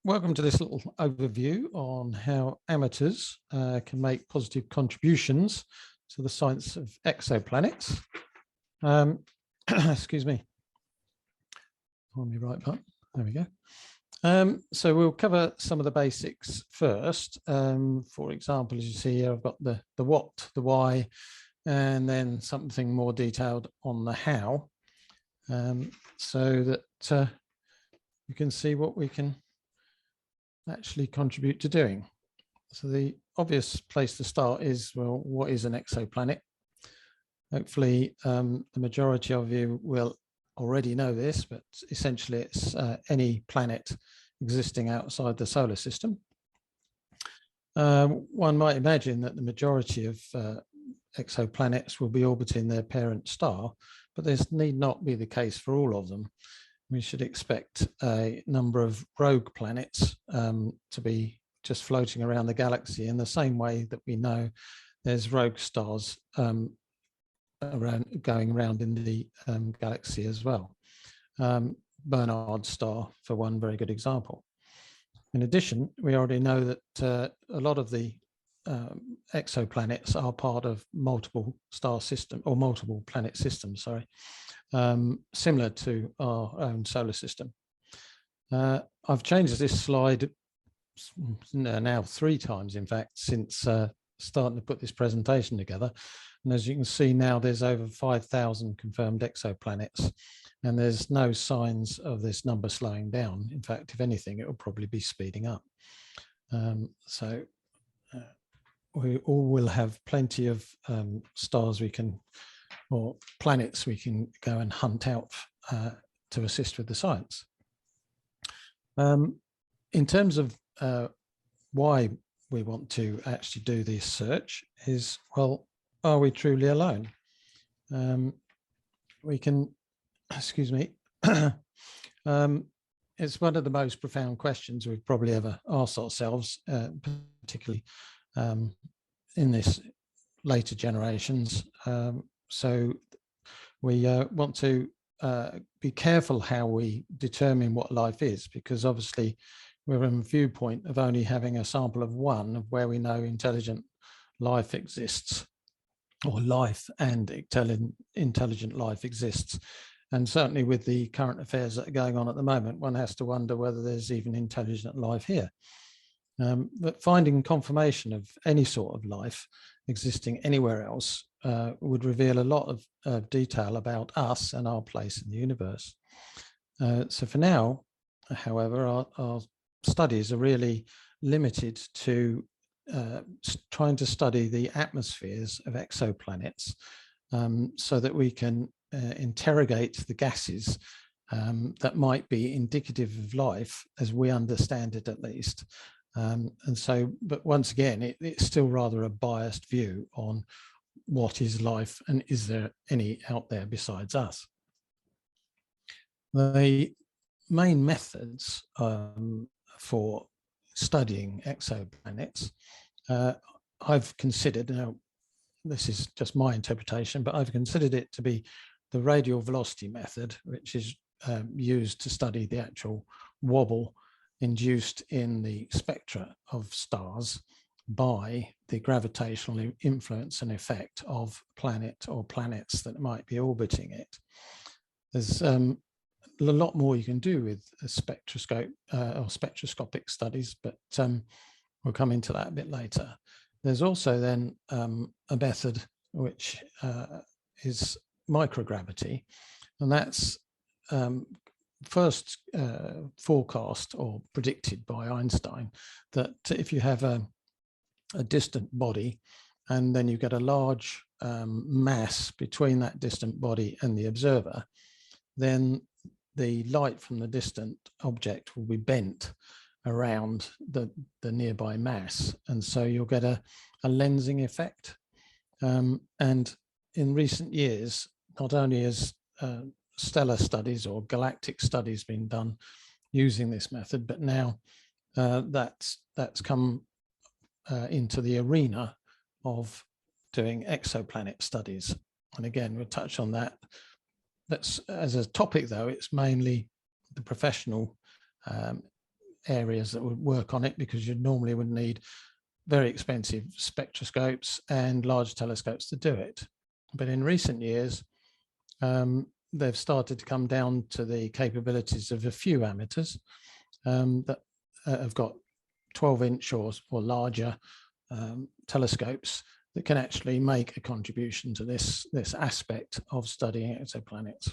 welcome to this little overview on how amateurs can make positive contributions to the science of exoplanets. Excuse me. On the right button. There we go. So we'll cover some of the basics first. For example, as you see here, I've got the what, the why, and then something more detailed on the how, so that you can see what we can actually contribute to doing. So the obvious place to start is, well, what is an exoplanet? Hopefully the majority of you will already know this, but essentially it's any planet existing outside the solar system. One might imagine that the majority of exoplanets will be orbiting their parent star, but this need not be the case for all of them. We should expect a number of rogue planets to be just floating around the galaxy in the same way that we know there's rogue stars going around in the galaxy as well. Bernard's star, for one very good example. In addition, we already know that a lot of the exoplanets are part of multiple star system or multiple planet systems, sorry. Similar to our own solar system. I've changed this slide now 3 times, in fact, since starting to put this presentation together. And as you can see now, there's over 5,000 confirmed exoplanets, and there's no signs of this number slowing down. In fact, if anything, it will probably be speeding up. So we all will have plenty of stars we can, or planets we can go and hunt out to assist with the science. In terms of why we want to actually do this search is, well, are we truly alone? We can, excuse me, it's one of the most profound questions we've probably ever asked ourselves, particularly in this later generations. So we want to be careful how we determine what life is, because obviously we're from a viewpoint of only having a sample of one of where we know intelligent life exists, or life and intelligent life exists. And certainly with the current affairs that are going on at the moment, one has to wonder whether there's even intelligent life here. But finding confirmation of any sort of life existing anywhere else would reveal a lot of detail about us and our place in the universe. So for now, however, our studies are really limited to trying to study the atmospheres of exoplanets, so that we can interrogate the gases that might be indicative of life as we understand it, at least. And so, but once again, it's still rather a biased view on what is life and is there any out there besides us. The main methods for studying exoplanets, I've considered, now this is just my interpretation, but I've considered it to be the radial velocity method, which is used to study the actual wobble induced in the spectra of stars by the gravitational influence and effect of planet or planets that might be orbiting it. There's a lot more you can do with a spectroscope or spectroscopic studies, but we'll come into that a bit later. There's also then a method which is microgravity, and that's first forecast or predicted by Einstein that if you have a distant body and then you get a large mass between that distant body and the observer, then the light from the distant object will be bent around the nearby mass, and so you'll get a lensing effect. And in recent years, not only has stellar studies or galactic studies been done using this method, but now that's come into the arena of doing exoplanet studies. And again, we'll touch on that. That's, as a topic though, it's mainly the professional areas that would work on it, because you normally would need very expensive spectroscopes and large telescopes to do it. But in recent years, they've started to come down to the capabilities of a few amateurs that have got 12-inch or larger telescopes that can actually make a contribution to this aspect of studying exoplanets.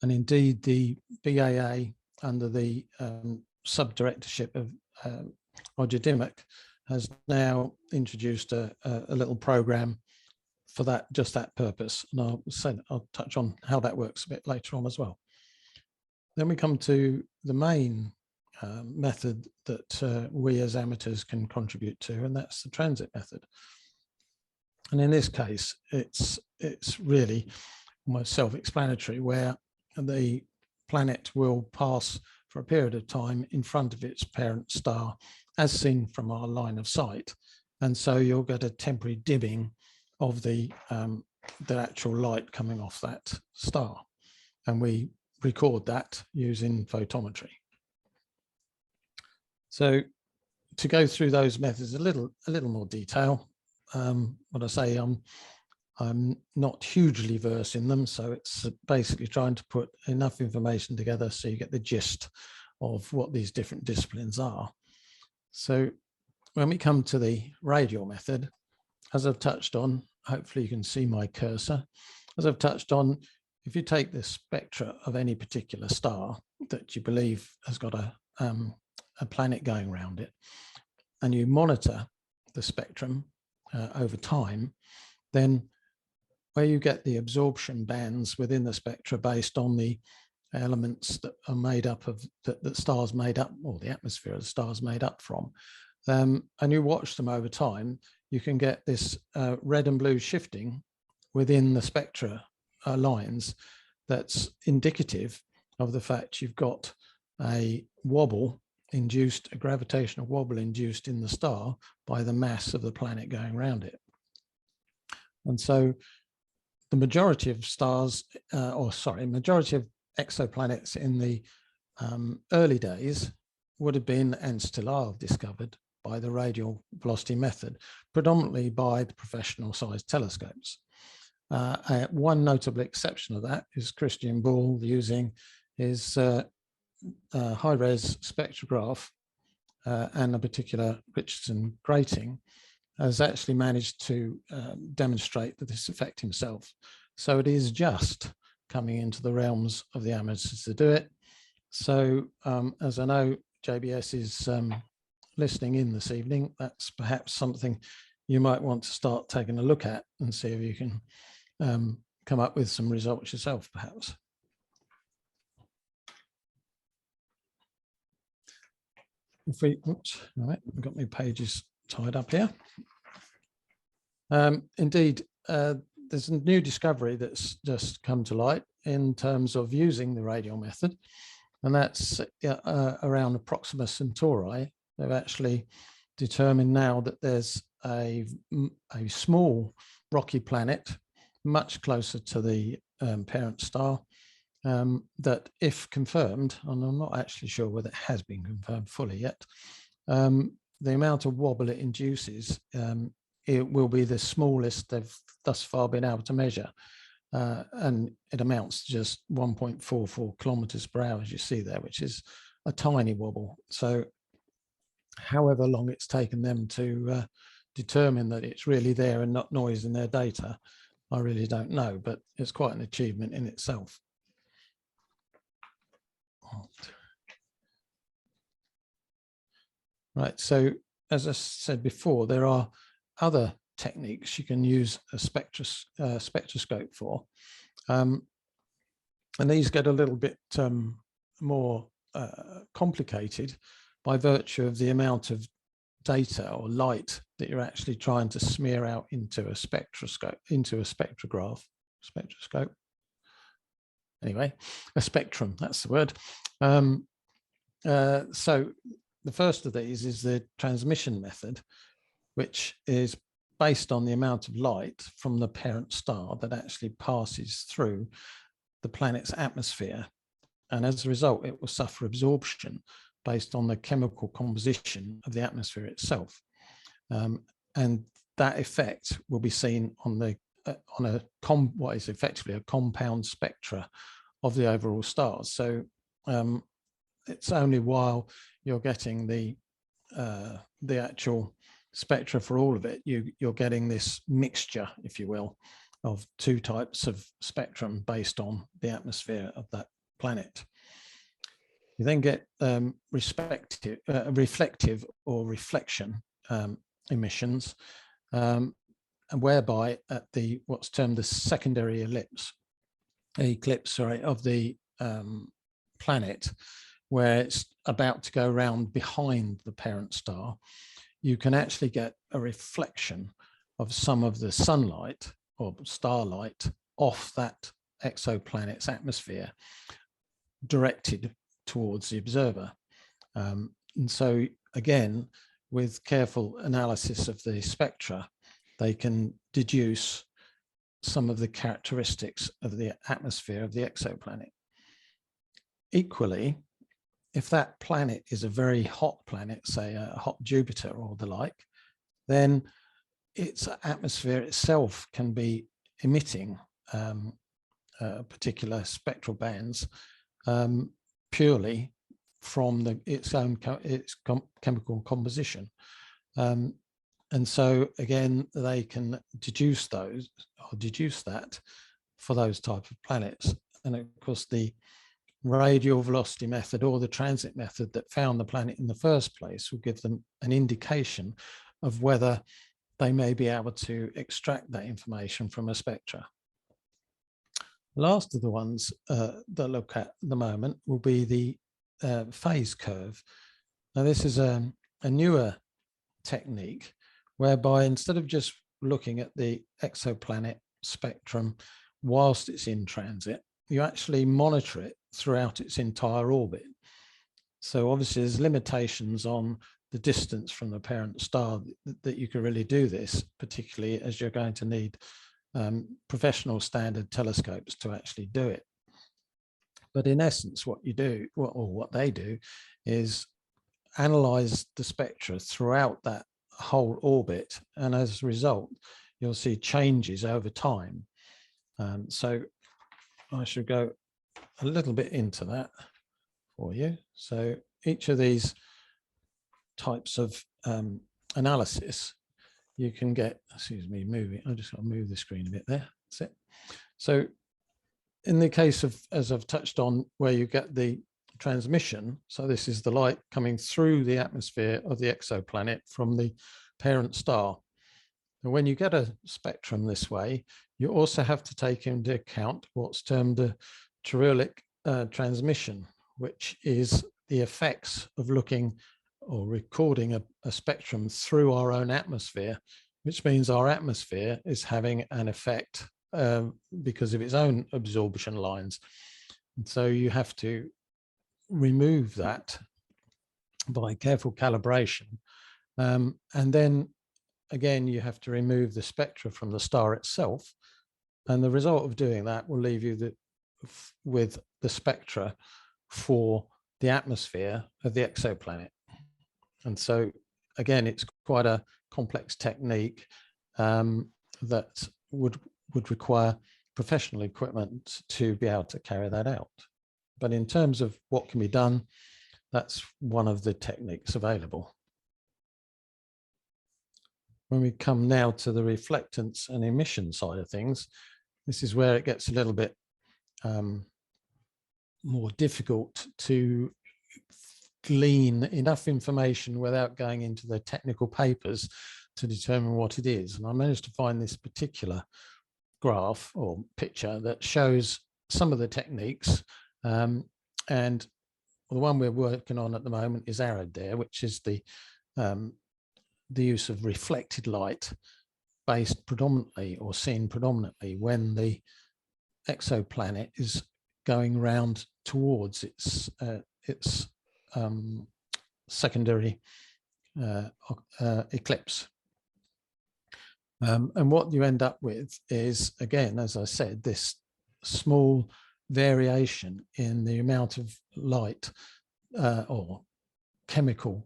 And indeed, the BAA, under the sub-directorship of Roger Dimmock, has now introduced a little program for that, just that purpose. And I'll touch on how that works a bit later on as well. Then we come to the main method that we as amateurs can contribute to, and that's the transit method. And in this case, it's really almost self-explanatory, where the planet will pass for a period of time in front of its parent star, as seen from our line of sight. And so you'll get a temporary dimming of the actual light coming off that star. And we record that using photometry. So to go through those methods a little more detail, what I say, I'm not hugely versed in them, so it's basically trying to put enough information together so you get the gist of what these different disciplines are. So when we come to the radial method, as I've touched on, hopefully you can see my cursor. As I've touched on, if you take the spectra of any particular star that you believe has got a planet going around it, and you monitor the spectrum over time, then where you get the absorption bands within the spectra based on the elements that are made up of, that stars made up, or the atmosphere of the stars made up from, and you watch them over time, you can get this red and blue shifting within the spectra lines that's indicative of the fact you've got a wobble induced, a gravitational wobble induced in the star by the mass of the planet going around it. And so the majority of stars, majority of exoplanets in the early days would have been, and still are, discovered by the radial velocity method, predominantly by the professional sized telescopes. One notable exception of that is Christian Bull, using his high-res spectrograph and a particular Richardson grating, has actually managed to demonstrate that this effect himself. So it is just coming into the realms of the amateurs to do it. So as I know JBS is listening in this evening, that's perhaps something you might want to start taking a look at and see if you can come up with some results yourself, perhaps. If we, oops, all right, I've got my pages tied up here. Indeed, there's a new discovery that's just come to light in terms of using the radial method, and that's around Proxima Centauri. They've actually determined now that there's a small rocky planet much closer to the parent star, that, if confirmed, and I'm not actually sure whether it has been confirmed fully yet, the amount of wobble it induces, it will be the smallest they've thus far been able to measure. And it amounts to just 1.44 kilometers per hour, as you see there, which is a tiny wobble. So however long it's taken them to determine that it's really there and not noise in their data, I really don't know, but it's quite an achievement in itself. Right, so as I said before, there are other techniques you can use a spectroscope for, and these get a little bit more complicated by virtue of the amount of data or light that you're actually trying to smear out into a spectroscope, into a spectrograph, anyway, a spectrum, that's the word. So the first of these is the transmission method, which is based on the amount of light from the parent star that actually passes through the planet's atmosphere. And as a result, it will suffer absorption based on the chemical composition of the atmosphere itself. And that effect will be seen on the what is effectively a compound spectra of the overall stars. So it's only while you're getting the actual spectra for all of it, you're getting this mixture, if you will, of two types of spectrum based on the atmosphere of that planet. You then get reflective or reflection emissions, and whereby at the what's termed the secondary eclipse of the planet, where it's about to go around behind the parent star, you can actually get a reflection of some of the sunlight or starlight off that exoplanet's atmosphere directed towards the observer. And so again, with careful analysis of the spectra, they can deduce some of the characteristics of the atmosphere of the exoplanet. Equally, if that planet is a very hot planet, say a hot Jupiter or the like, then its atmosphere itself can be emitting particular spectral bands purely from its chemical composition. And so again, they can deduce that for those type of planets. And of course, the radial velocity method or the transit method that found the planet in the first place will give them an indication of whether they may be able to extract that information from a spectra. The last of the ones that look at the moment will be the phase curve. Now, this is a newer technique whereby instead of just looking at the exoplanet spectrum whilst it's in transit, you actually monitor it throughout its entire orbit. So obviously there's limitations on the distance from the parent star that you can really do this, particularly as you're going to need professional standard telescopes to actually do it. But in essence, what you do, or what they do, is analyze the spectra throughout that whole orbit, and as a result, you'll see changes over time. So I should go a little bit into that for you. So each of these types of analysis, you can get, excuse me, moving. I just got to move the screen a bit there. That's it. So in the case of, as I've touched on, where you get the transmission, so this is the light coming through the atmosphere of the exoplanet from the parent star. And when you get a spectrum this way, you also have to take into account what's termed a Tyrolean transmission, which is the effects of looking or recording a spectrum through our own atmosphere, which means our atmosphere is having an effect because of its own absorption lines. And so you have to remove that by careful calibration. And then again, you have to remove the spectra from the star itself. And the result of doing that will leave you with the spectra for the atmosphere of the exoplanet. And so again, it's quite a complex technique that would require professional equipment to be able to carry that out. But in terms of what can be done, that's one of the techniques available. When we come now to the reflectance and emission side of things, this is where it gets a little bit more difficult to glean enough information without going into the technical papers to determine what it is. And I managed to find this particular graph or picture that shows some of the techniques. And the one we're working on at the moment is arrowed there, which is the use of reflected light based predominantly or seen predominantly when the exoplanet is going round towards its secondary eclipse. And what you end up with is, again, as I said, this small variation in the amount of light or chemical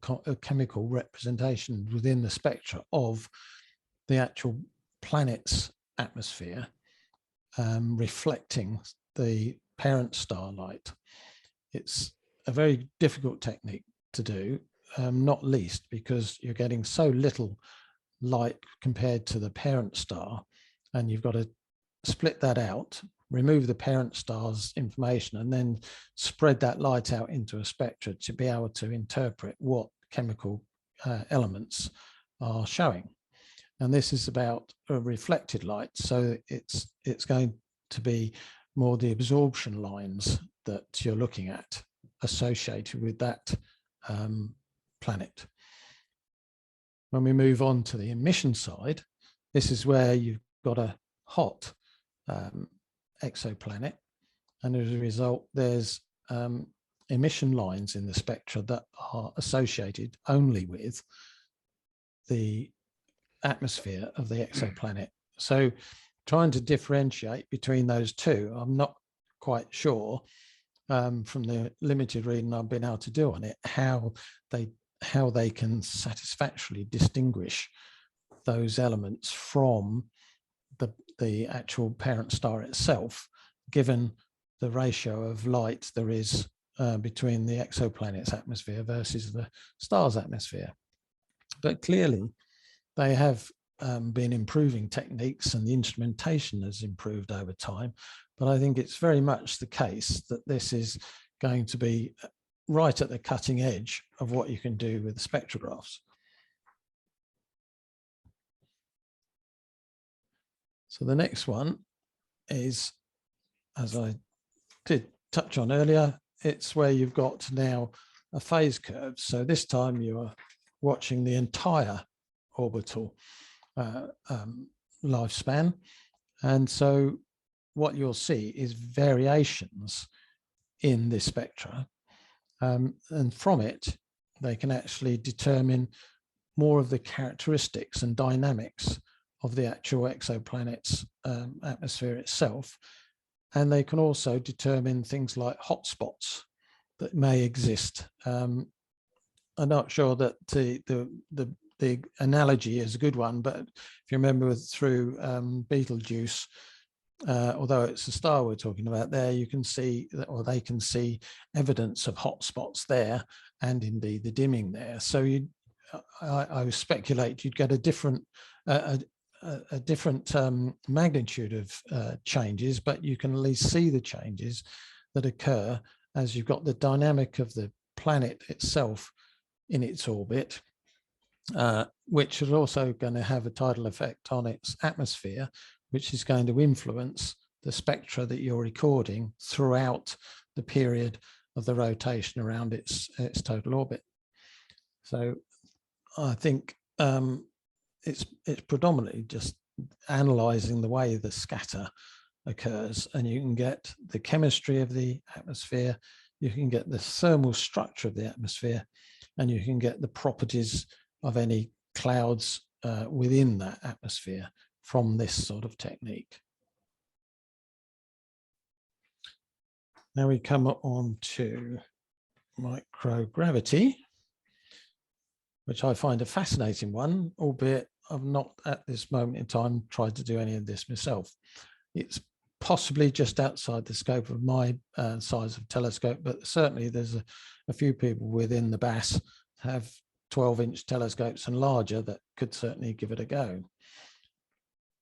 representation within the spectra of the actual planet's atmosphere, reflecting the parent star light. It's a very difficult technique to do, not least because you're getting so little light compared to the parent star, and you've got to split that out, remove the parent star's information, and then spread that light out into a spectra to be able to interpret what chemical elements are showing. And this is about a reflected light, so it's going to be more the absorption lines that you're looking at associated with that planet. When we move on to the emission side, this is where you've got a hot exoplanet, and as a result there's emission lines in the spectra that are associated only with the atmosphere of the exoplanet. So trying to differentiate between those two, I'm not quite sure from the limited reading I've been able to do on it, how they can satisfactorily distinguish those elements from the actual parent star itself, given the ratio of light there is between the exoplanet's atmosphere versus the star's atmosphere. But clearly they have been improving techniques, and the instrumentation has improved over time. But I think it's very much the case that this is going to be right at the cutting edge of what you can do with the spectrographs. So the next one is, as I did touch on earlier, it's where you've got now a phase curve. So this time you are watching the entire orbital lifespan. And so what you'll see is variations in this spectra. And from it, they can actually determine more of the characteristics and dynamics of the actual exoplanet's atmosphere itself. And they can also determine things like hotspots that may exist. I'm not sure that the analogy is a good one, but if you remember through Betelgeuse, although it's a star we're talking about there, you can see, or they can see evidence of hotspots there, and indeed the dimming there. So I would speculate you'd get a different magnitude of changes, but you can at least see the changes that occur as you've got the dynamic of the planet itself in its orbit, which is also going to have a tidal effect on its atmosphere, which is going to influence the spectra that you're recording throughout the period of the rotation around its total orbit. So I think it's predominantly just analysing the way the scatter occurs, and you can get the chemistry of the atmosphere, you can get the thermal structure of the atmosphere, and you can get the properties of any clouds within that atmosphere from this sort of technique. Now we come on to microgravity, which I find a fascinating one, albeit I've not at this moment in time tried to do any of this myself. It's possibly just outside the scope of my size of telescope, but certainly there's a few people within the BAS have 12-inch telescopes and larger that could certainly give it a go.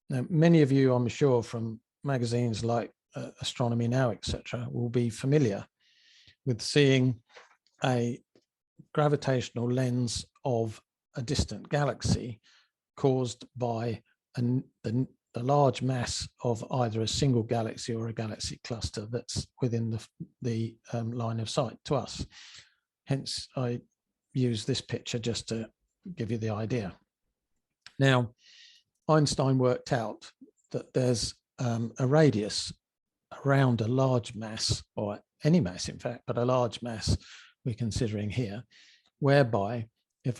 Now, many of you, I'm sure, from magazines like Astronomy Now, etc., will be familiar with seeing a gravitational lens of a distant galaxy caused by the large mass of either a single galaxy or a galaxy cluster that's within the line of sight to us. Hence, I use this picture just to give you the idea. Now, Einstein worked out that there's a radius around a large mass, or any mass in fact, but a large mass we're considering here, whereby if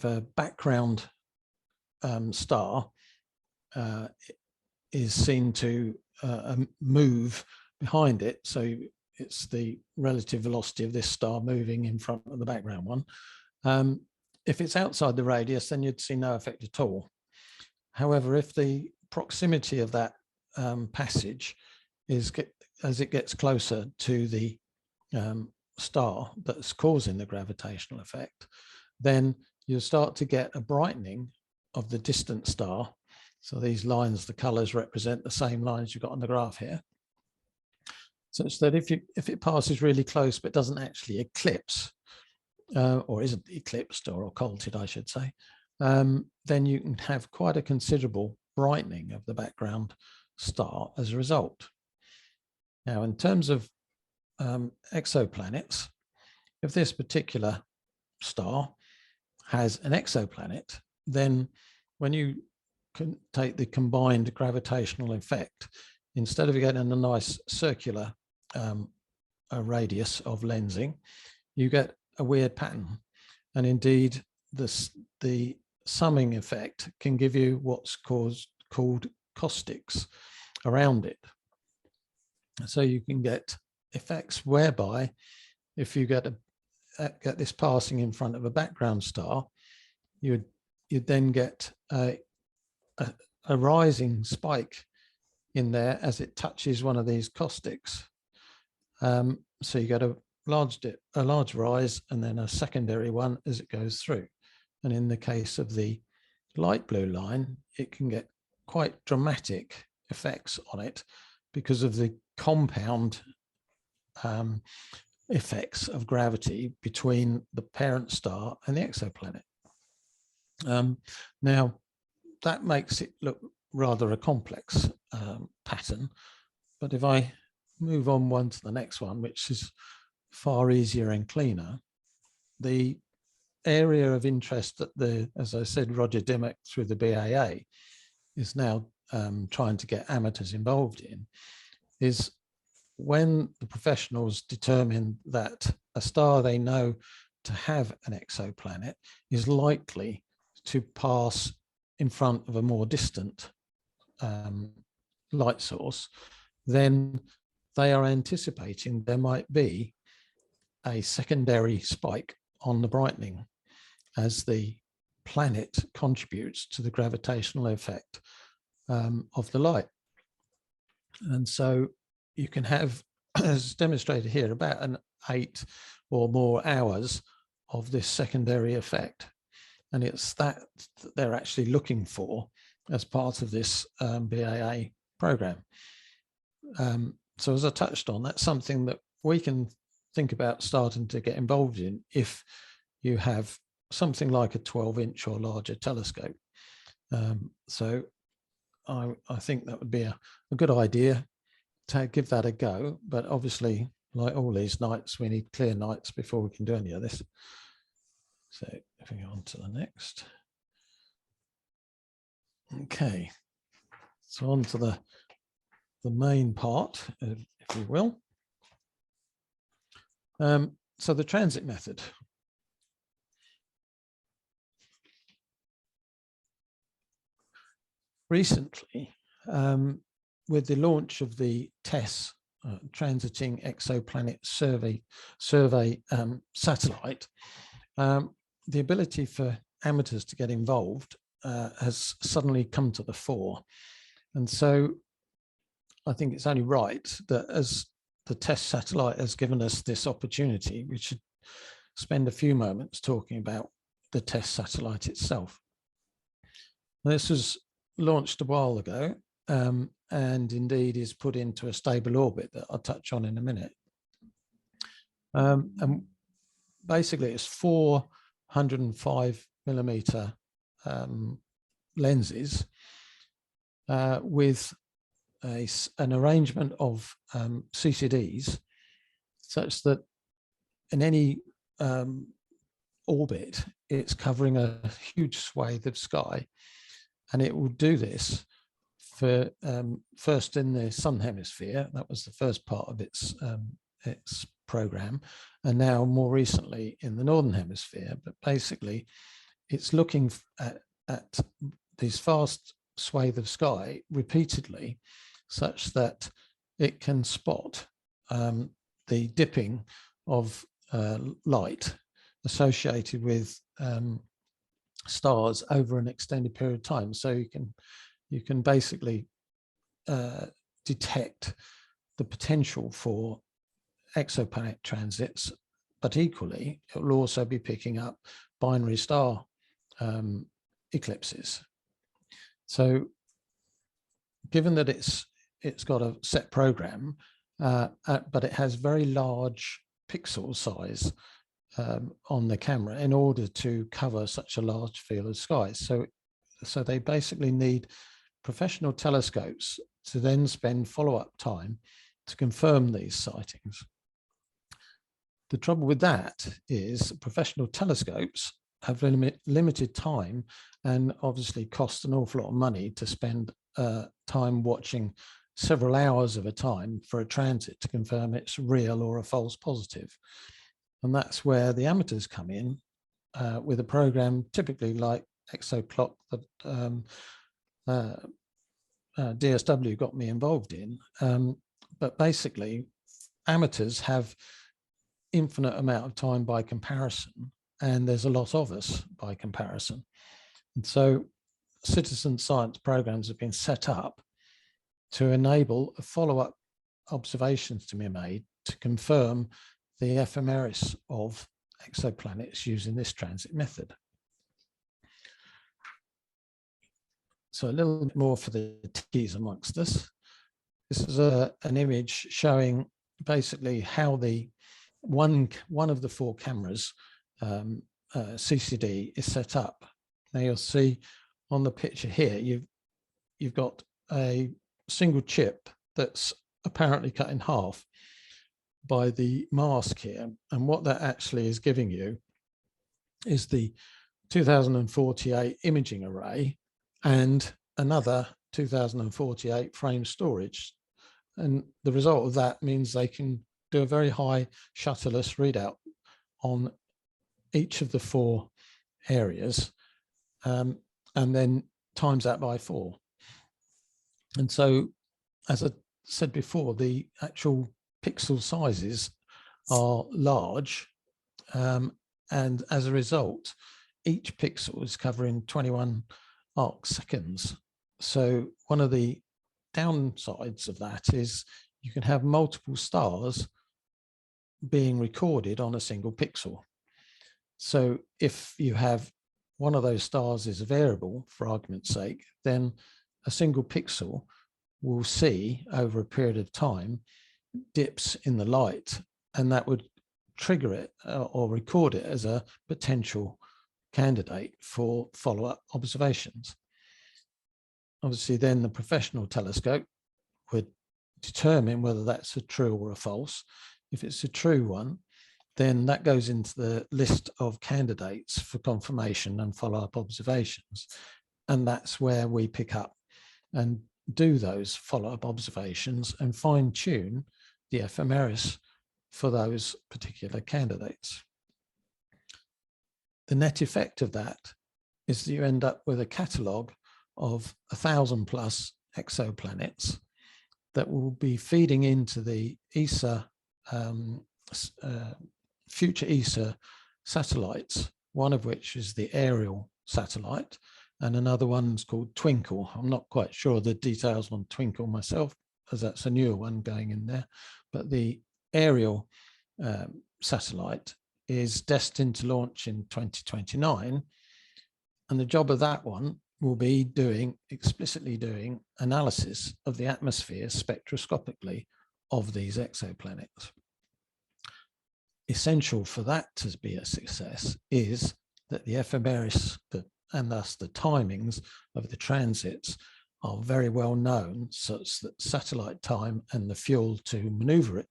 a background star is seen to move behind it, so it's the relative velocity of this star moving in front of the background one. If it's outside the radius, then you'd see no effect at all. However, if the proximity of that passage is, as it gets closer to the star that's causing the gravitational effect, then you'll start to get a brightening of the distant star. So these lines, the colors represent the same lines you've got on the graph here. Such that if it passes really close but doesn't actually eclipse, or isn't eclipsed or occulted, I should say, then you can have quite a considerable brightening of the background star as a result. Now, in terms of exoplanets, if this particular star has an exoplanet, then when you can take the combined gravitational effect, instead of getting a nice circular a radius of lensing, you get a weird pattern. And indeed, the summing effect can give you what's called caustics around it. So you can get effects whereby if you get this passing in front of a background star, you'd then get a rising spike in there as it touches one of these caustics. So you get a large rise and then a secondary one as it goes through. And in the case of the light blue line, it can get quite dramatic effects on it because of the compound effects of gravity between the parent star and the exoplanet. Now, that makes it look rather a complex pattern, but if I move on one to the next one, which is far easier and cleaner, the area of interest that as I said, Roger Dimmock through the BAA is now trying to get amateurs involved in, is when the professionals determine that a star they know to have an exoplanet is likely to pass in front of a more distant light source, then they are anticipating there might be a secondary spike on the brightening as the planet contributes to the gravitational effect of the light. And so you can have, as demonstrated here, about an 8 or more hours of this secondary effect. And it's that they're actually looking for as part of this BAA program. So as I touched on, that's something that we can think about starting to get involved in if you have something like a 12-inch or larger telescope. So I think that would be a good idea to give that a go. But obviously, like all these nights, we need clear nights before we can do any of this. So if we go on to the next. Okay, so on to the main part, if you will. So the transit method. Recently, with the launch of the TESS, Transiting Exoplanet Survey satellite, the ability for amateurs to get involved has suddenly come to the fore. And so I think it's only right that as the TESS satellite has given us this opportunity, we should spend a few moments talking about the TESS satellite itself. This was launched a while ago and indeed is put into a stable orbit that I'll touch on in a minute. And basically it's 405mm lenses with an arrangement of CCDs such that in any orbit, it's covering a huge swathe of sky. And it will do this for first in the Southern Hemisphere. That was the first part of its program. And now more recently in the Northern Hemisphere. But basically, it's looking at these vast swathe of sky repeatedly, such that it can spot the dipping of light associated with stars over an extended period of time. So you can basically detect the potential for exoplanet transits, but equally it will also be picking up binary star eclipses. So given that it's got a set program, but it has very large pixel size on the camera in order to cover such a large field of sky. So they basically need professional telescopes to then spend follow-up time to confirm these sightings. The trouble with that is professional telescopes have limited time and obviously cost an awful lot of money to spend time watching several hours of a time for a transit to confirm it's real or a false positive. And that's where the amateurs come in with a program typically like ExoClock that DSW got me involved in. But basically, amateurs have infinite amount of time by comparison, and there's a lot of us by comparison. And so citizen science programs have been set up to enable follow-up observations to be made to confirm the ephemeris of exoplanets using this transit method. So a little bit more for the techies amongst us. This is an image showing basically how the one of the 4 cameras, CCD, is set up. Now you'll see on the picture here, you've got a single chip that's apparently cut in half by the mask here. And what that actually is giving you is the 2048 imaging array and another 2048 frame storage. And the result of that means they can do a very high shutterless readout on each of the 4 areas, and then times that by 4. And so, as I said before, the actual pixel sizes are large, and as a result, each pixel is covering 21 arc seconds. So one of the downsides of that is you can have multiple stars being recorded on a single pixel. So if you have one of those stars is a variable, for argument's sake, then a single pixel will see over a period of time dips in the light, and that would trigger it or record it as a potential candidate for follow-up observations. Obviously, then the professional telescope would determine whether that's a true or a false. If it's a true one, then that goes into the list of candidates for confirmation and follow-up observations. And that's where we pick up and do those follow-up observations and fine-tune the ephemeris for those particular candidates. The net effect of that is that you end up with a catalogue of 1,000+ exoplanets that will be feeding into the ESA, future ESA satellites, one of which is the ARIEL satellite, and another one's called Twinkle. I'm not quite sure the details on Twinkle myself, as that's a newer one going in there, but the ARIEL satellite is destined to launch in 2029, and the job of that one will be explicitly doing analysis of the atmosphere spectroscopically of these exoplanets. Essential for that to be a success is that the ephemeris and thus the timings of the transits are very well known, such that satellite time and the fuel to maneuver it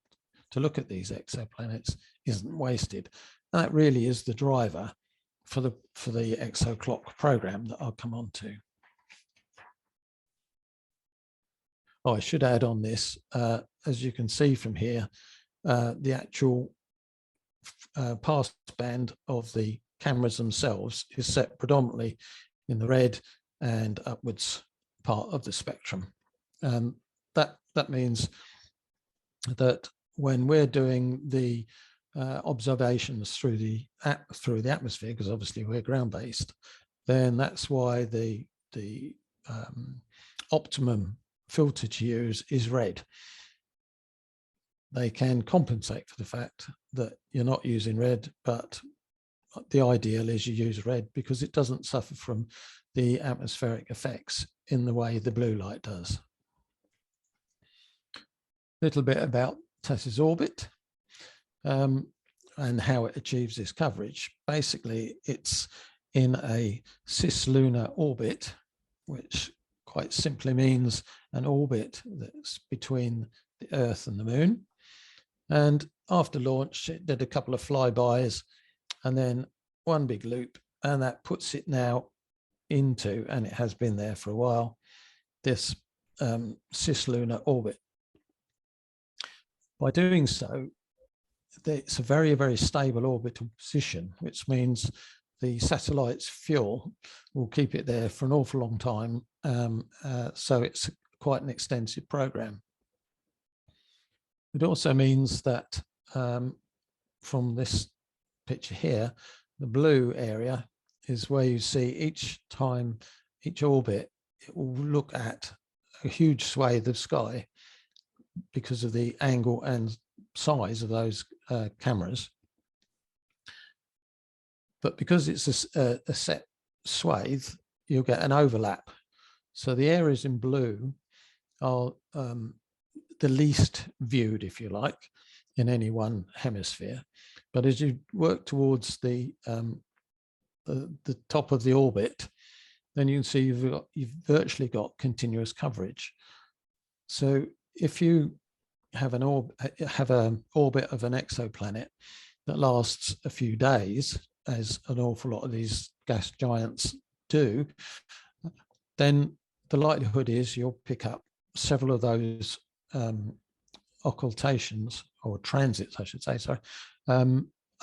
to look at these exoplanets isn't wasted. And that really is the driver for the ExoClock program that I'll come on to. Oh, I should add on this, as you can see from here, the actual passband of the cameras themselves is set predominantly in the red and upwards part of the spectrum. That means that when we're doing the observations through the atmosphere, because obviously we're ground-based, then that's why the optimum filter to use is red. They can compensate for the fact that you're not using red, but the ideal is you use red because it doesn't suffer from the atmospheric effects in the way the blue light does. A little bit about TESS's orbit and how it achieves this coverage. Basically, it's in a cislunar orbit, which quite simply means an orbit that's between the Earth and the Moon. And after launch, it did a couple of flybys and then one big loop, and that puts it now into, and it has been there for a while, this cislunar orbit. By doing so, it's a very, very stable orbital position, which means the satellite's fuel will keep it there for an awful long time. So it's quite an extensive program. It also means that from this picture here, the blue area is where you see each time, each orbit, it will look at a huge swathe of sky because of the angle and size of those cameras. But because it's a set swathe, you'll get an overlap. So the areas in blue are the least viewed, if you like, in any one hemisphere. But as you work towards the top of the orbit, then you can see you've virtually got continuous coverage. So if you have an orbit of an exoplanet that lasts a few days, as an awful lot of these gas giants do, then the likelihood is you'll pick up several of those occultations, or transits, I should say, sorry,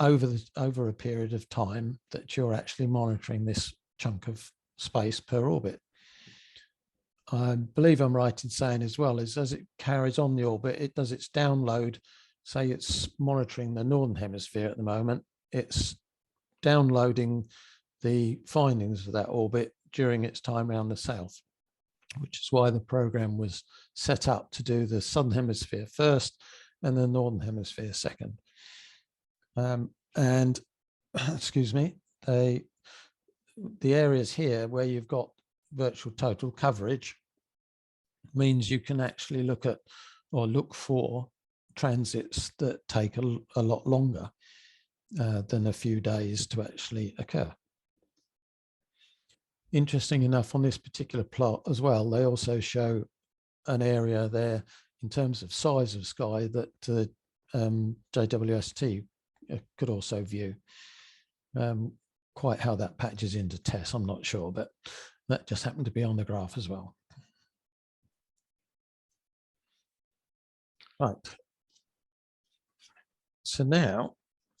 over a period of time that you're actually monitoring this chunk of space per orbit. I believe I'm right in saying as well is as it carries on the orbit, it does its download. Say it's monitoring the northern hemisphere at the moment, it's downloading the findings of that orbit during its time around the south, which is why the program was set up to do the southern hemisphere first and the northern hemisphere second. And excuse me, the areas here where you've got virtual total coverage means you can actually look at or look for transits that take a lot longer than a few days to actually occur. Interesting enough, on this particular plot as well, they also show an area there in terms of size of sky that JWST could also view. Quite how that patches into TESS, I'm not sure, but that just happened to be on the graph as well. Right. So now,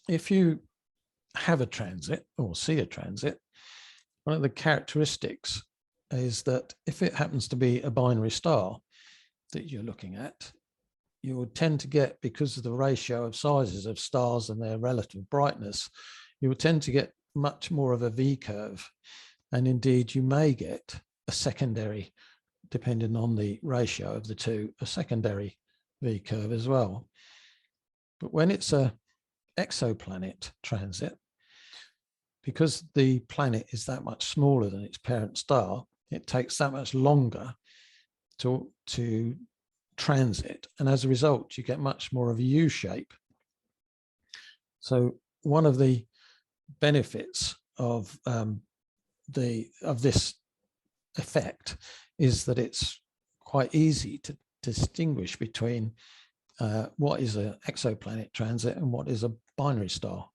if you have a transit or see a transit, one of the characteristics is that if it happens to be a binary star that you're looking at, you would tend to get, because of the ratio of sizes of stars and their relative brightness, you would tend to get much more of a V curve. And indeed, you may get a secondary, depending on the ratio of the two, a secondary V curve as well. But when it's a exoplanet transit, because the planet is that much smaller than its parent star, it takes that much longer to transit. And as a result, you get much more of a U shape. So one of the benefits of this effect is that it's quite easy to distinguish between what is an exoplanet transit and what is a binary star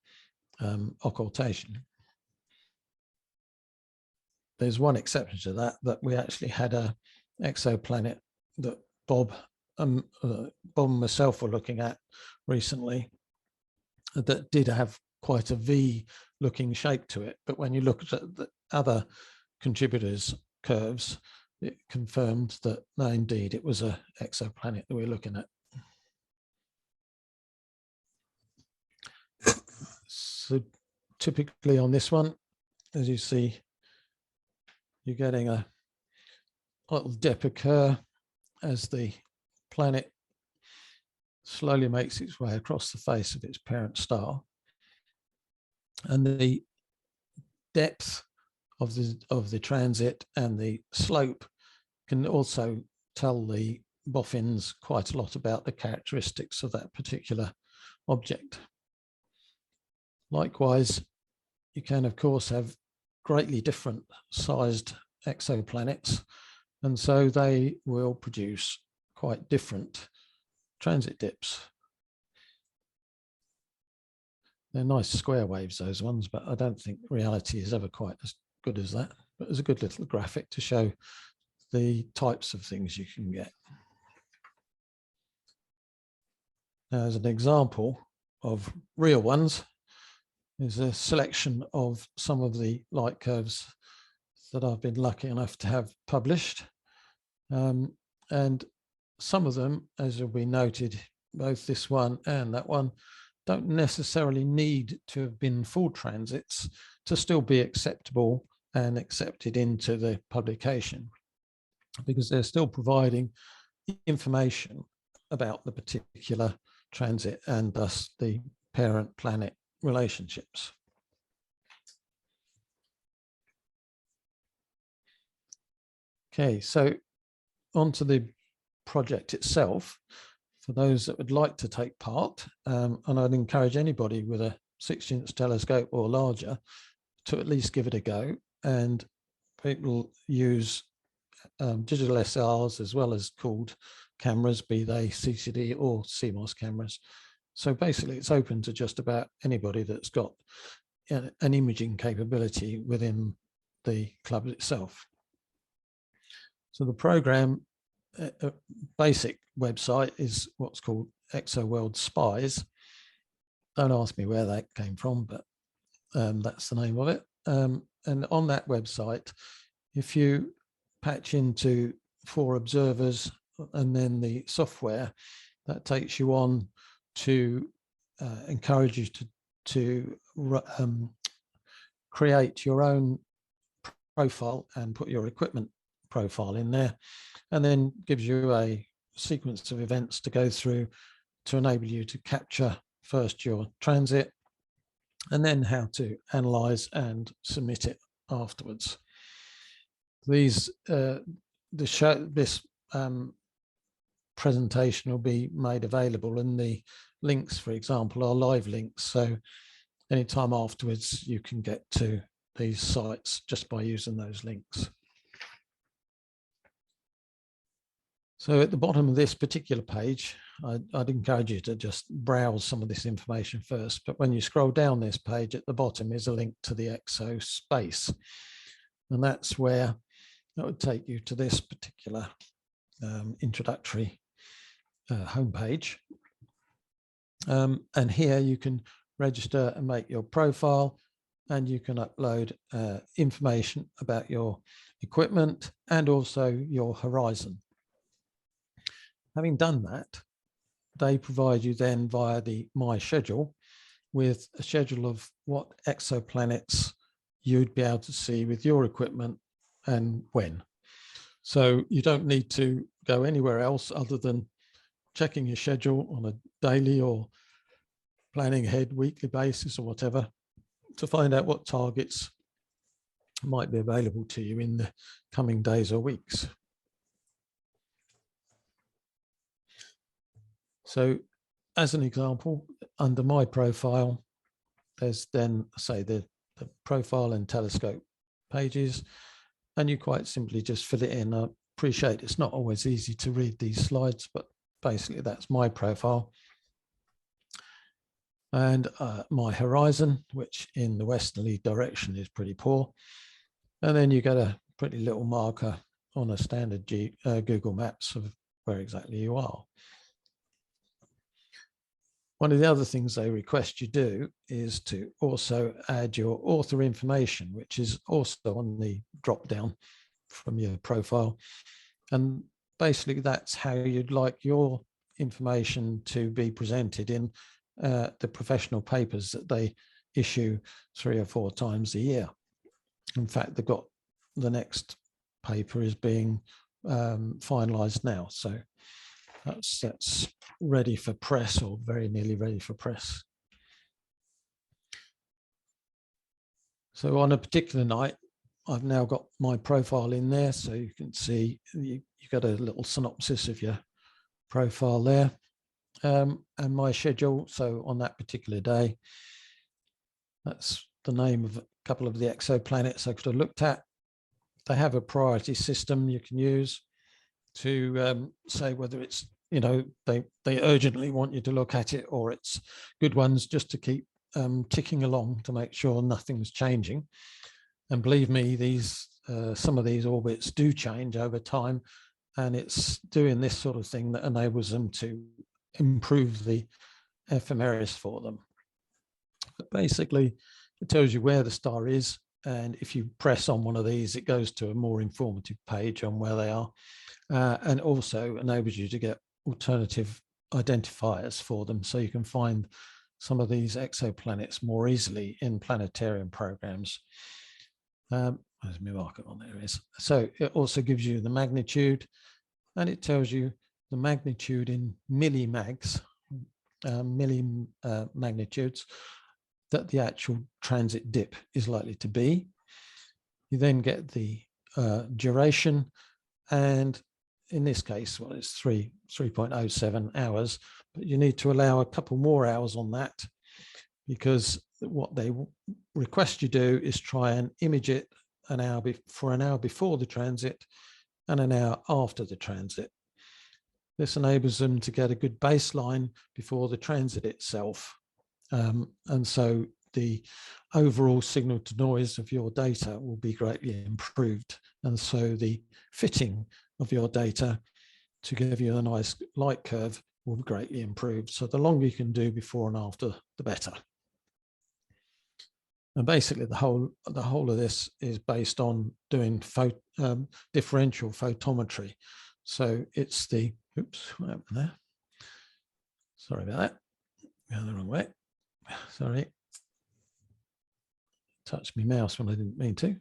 occultation. There's one exception to that we actually had a exoplanet that Bob and myself were looking at recently that did have quite a V looking shape to it. But when you look at the other contributors' curves, it confirmed that no, indeed, it was an exoplanet that we're looking at. So typically on this one, as you see, you're getting a little dip occur as the planet slowly makes its way across the face of its parent star. And the depth of the transit and the slope can also tell the boffins quite a lot about the characteristics of that particular object. Likewise, you can, of course, have greatly different sized exoplanets, and so they will produce quite different transit dips. They're nice square waves, those ones, but I don't think reality is ever quite as good as that. But it's a good little graphic to show the types of things you can get. Now, as an example of real ones, is a selection of some of the light curves that I've been lucky enough to have published. And some of them, as will be noted, both this one and that one, don't necessarily need to have been full transits to still be acceptable and accepted into the publication, because they're still providing information about the particular transit and thus the parent planet relationships. Okay, so on to the project itself. For those that would like to take part, and I'd encourage anybody with a 6-inch telescope or larger to at least give it a go. And people use digital SLRs as well as cooled cameras, be they CCD or CMOS cameras. So basically it's open to just about anybody that's got an imaging capability within the club itself. So the program basic website is what's called ExoWorld Spies. Don't ask me where that came from, but that's the name of it. And on that website, if you patch into 4 observers and then the software, that takes you on to encourage you to create your own profile and put your equipment profile in there, and then gives you a sequence of events to go through to enable you to capture first your transit and then how to analyze and submit it afterwards. These this presentation will be made available, and the links, for example, are live links, so anytime afterwards you can get to these sites just by using those links. So at the bottom of this particular page, I'd encourage you to just browse some of this information first, but when you scroll down this page, at the bottom is a link to the Exo space, and that's where that would take you to this particular introductory homepage. And here you can register and make your profile, and you can upload information about your equipment and also your horizon. Having done that, they provide you then via the My Schedule with a schedule of what exoplanets you'd be able to see with your equipment and when. So you don't need to go anywhere else other than checking your schedule on a daily or planning ahead weekly basis or whatever to find out what targets might be available to you in the coming days or weeks. So as an example, under my profile, there's then, say, the profile and telescope pages, and you quite simply just fill it in. I appreciate it's not always easy to read these slides, but basically that's my profile. And my horizon, which in the westerly direction is pretty poor. And then you get a pretty little marker on a standard Google Maps of where exactly you are. One of the other things they request you do is to also add your author information, which is also on the drop down from your profile. And basically that's how you'd like your information to be presented in the professional papers that they issue 3 or 4 times a year. In fact, they've got the next paper is being finalized now. So that's ready for press, or very nearly ready for press. So on a particular night, I've now got my profile in there, so you can see you got a little synopsis of your profile there, and my schedule. So on that particular day, that's the name of a couple of the exoplanets I could have looked at. They have a priority system you can use to say whether it's, you know, they urgently want you to look at it, or it's good ones just to keep ticking along to make sure nothing's changing. And believe me, these some of these orbits do change over time, and it's doing this sort of thing that enables them to improve the ephemeris for them. But basically, it tells you where the star is, and if you press on one of these, it goes to a more informative page on where they are, and also enables you to get alternative identifiers for them, so you can find some of these exoplanets more easily in planetarium programs. There's my marker on there is. So it also gives you the magnitude, and it tells you the magnitude in millimags, magnitudes that the actual transit dip is likely to be. You then get the duration, and in this case, well, it's 3.07 hours, but you need to allow a couple more hours on that, because what they request you do is try and image it for an hour before the transit and an hour after the transit. This enables them to get a good baseline before the transit itself. And so the overall signal to noise of your data will be greatly improved. And so the fitting of your data to give you a nice light curve will be greatly improved. So the longer you can do before and after, the better. And basically the whole of this is based on doing differential photometry. So it's the, oops, what happened there? Sorry about that. Going the wrong way. Sorry. Touched my mouse when I didn't mean to.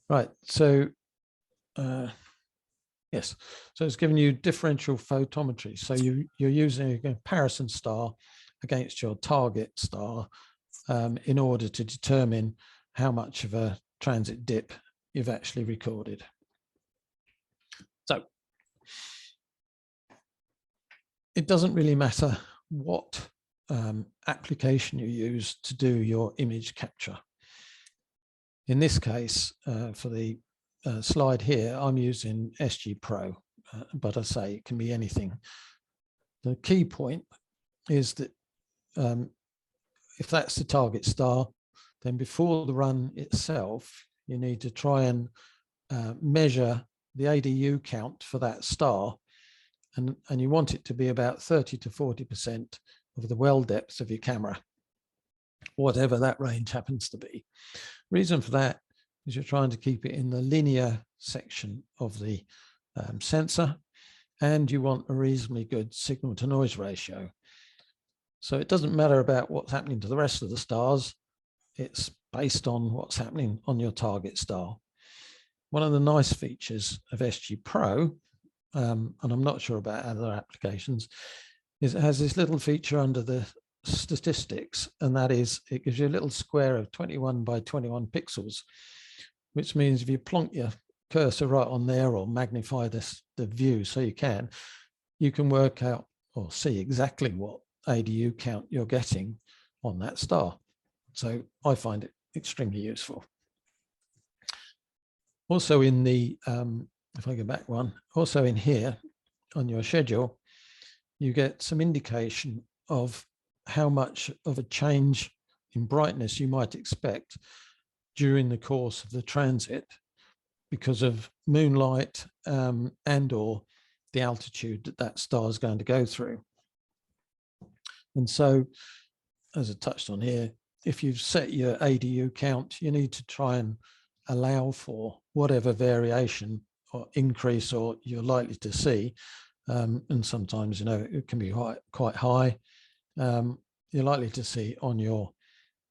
Right, so yes, so it's giving you differential photometry. So you're using a comparison star against your target star in order to determine how much of a transit dip you've actually recorded. So it doesn't really matter what application you use to do your image capture. In this case, for the slide here, I'm using SG Pro, but I say it can be anything. The key point is that if that's the target star, then before the run itself, you need to try and measure the ADU count for that star, and you want it to be about 30 to 40% of the well depth of your camera, whatever that range happens to be. Reason for that is you're trying to keep it in the linear section of the sensor, and you want a reasonably good signal to noise ratio. So it doesn't matter about what's happening to the rest of the stars. It's based on what's happening on your target star. One of the nice features of SG Pro, and I'm not sure about other applications, is it has this little feature under the statistics, and that is it gives you a little square of 21 by 21 pixels, which means if you plonk your cursor right on there or magnify the view so you can work out or see exactly what ADU count you're getting on that star. So I find it extremely useful. Also in the, if I go back one, also in here on your schedule, you get some indication of how much of a change in brightness you might expect during the course of the transit because of moonlight and or the altitude that star is going to go through. And so, as I touched on here, if you've set your ADU count, you need to try and allow for whatever variation or increase or you're likely to see. And sometimes, you know, it can be quite high. You're likely to see on your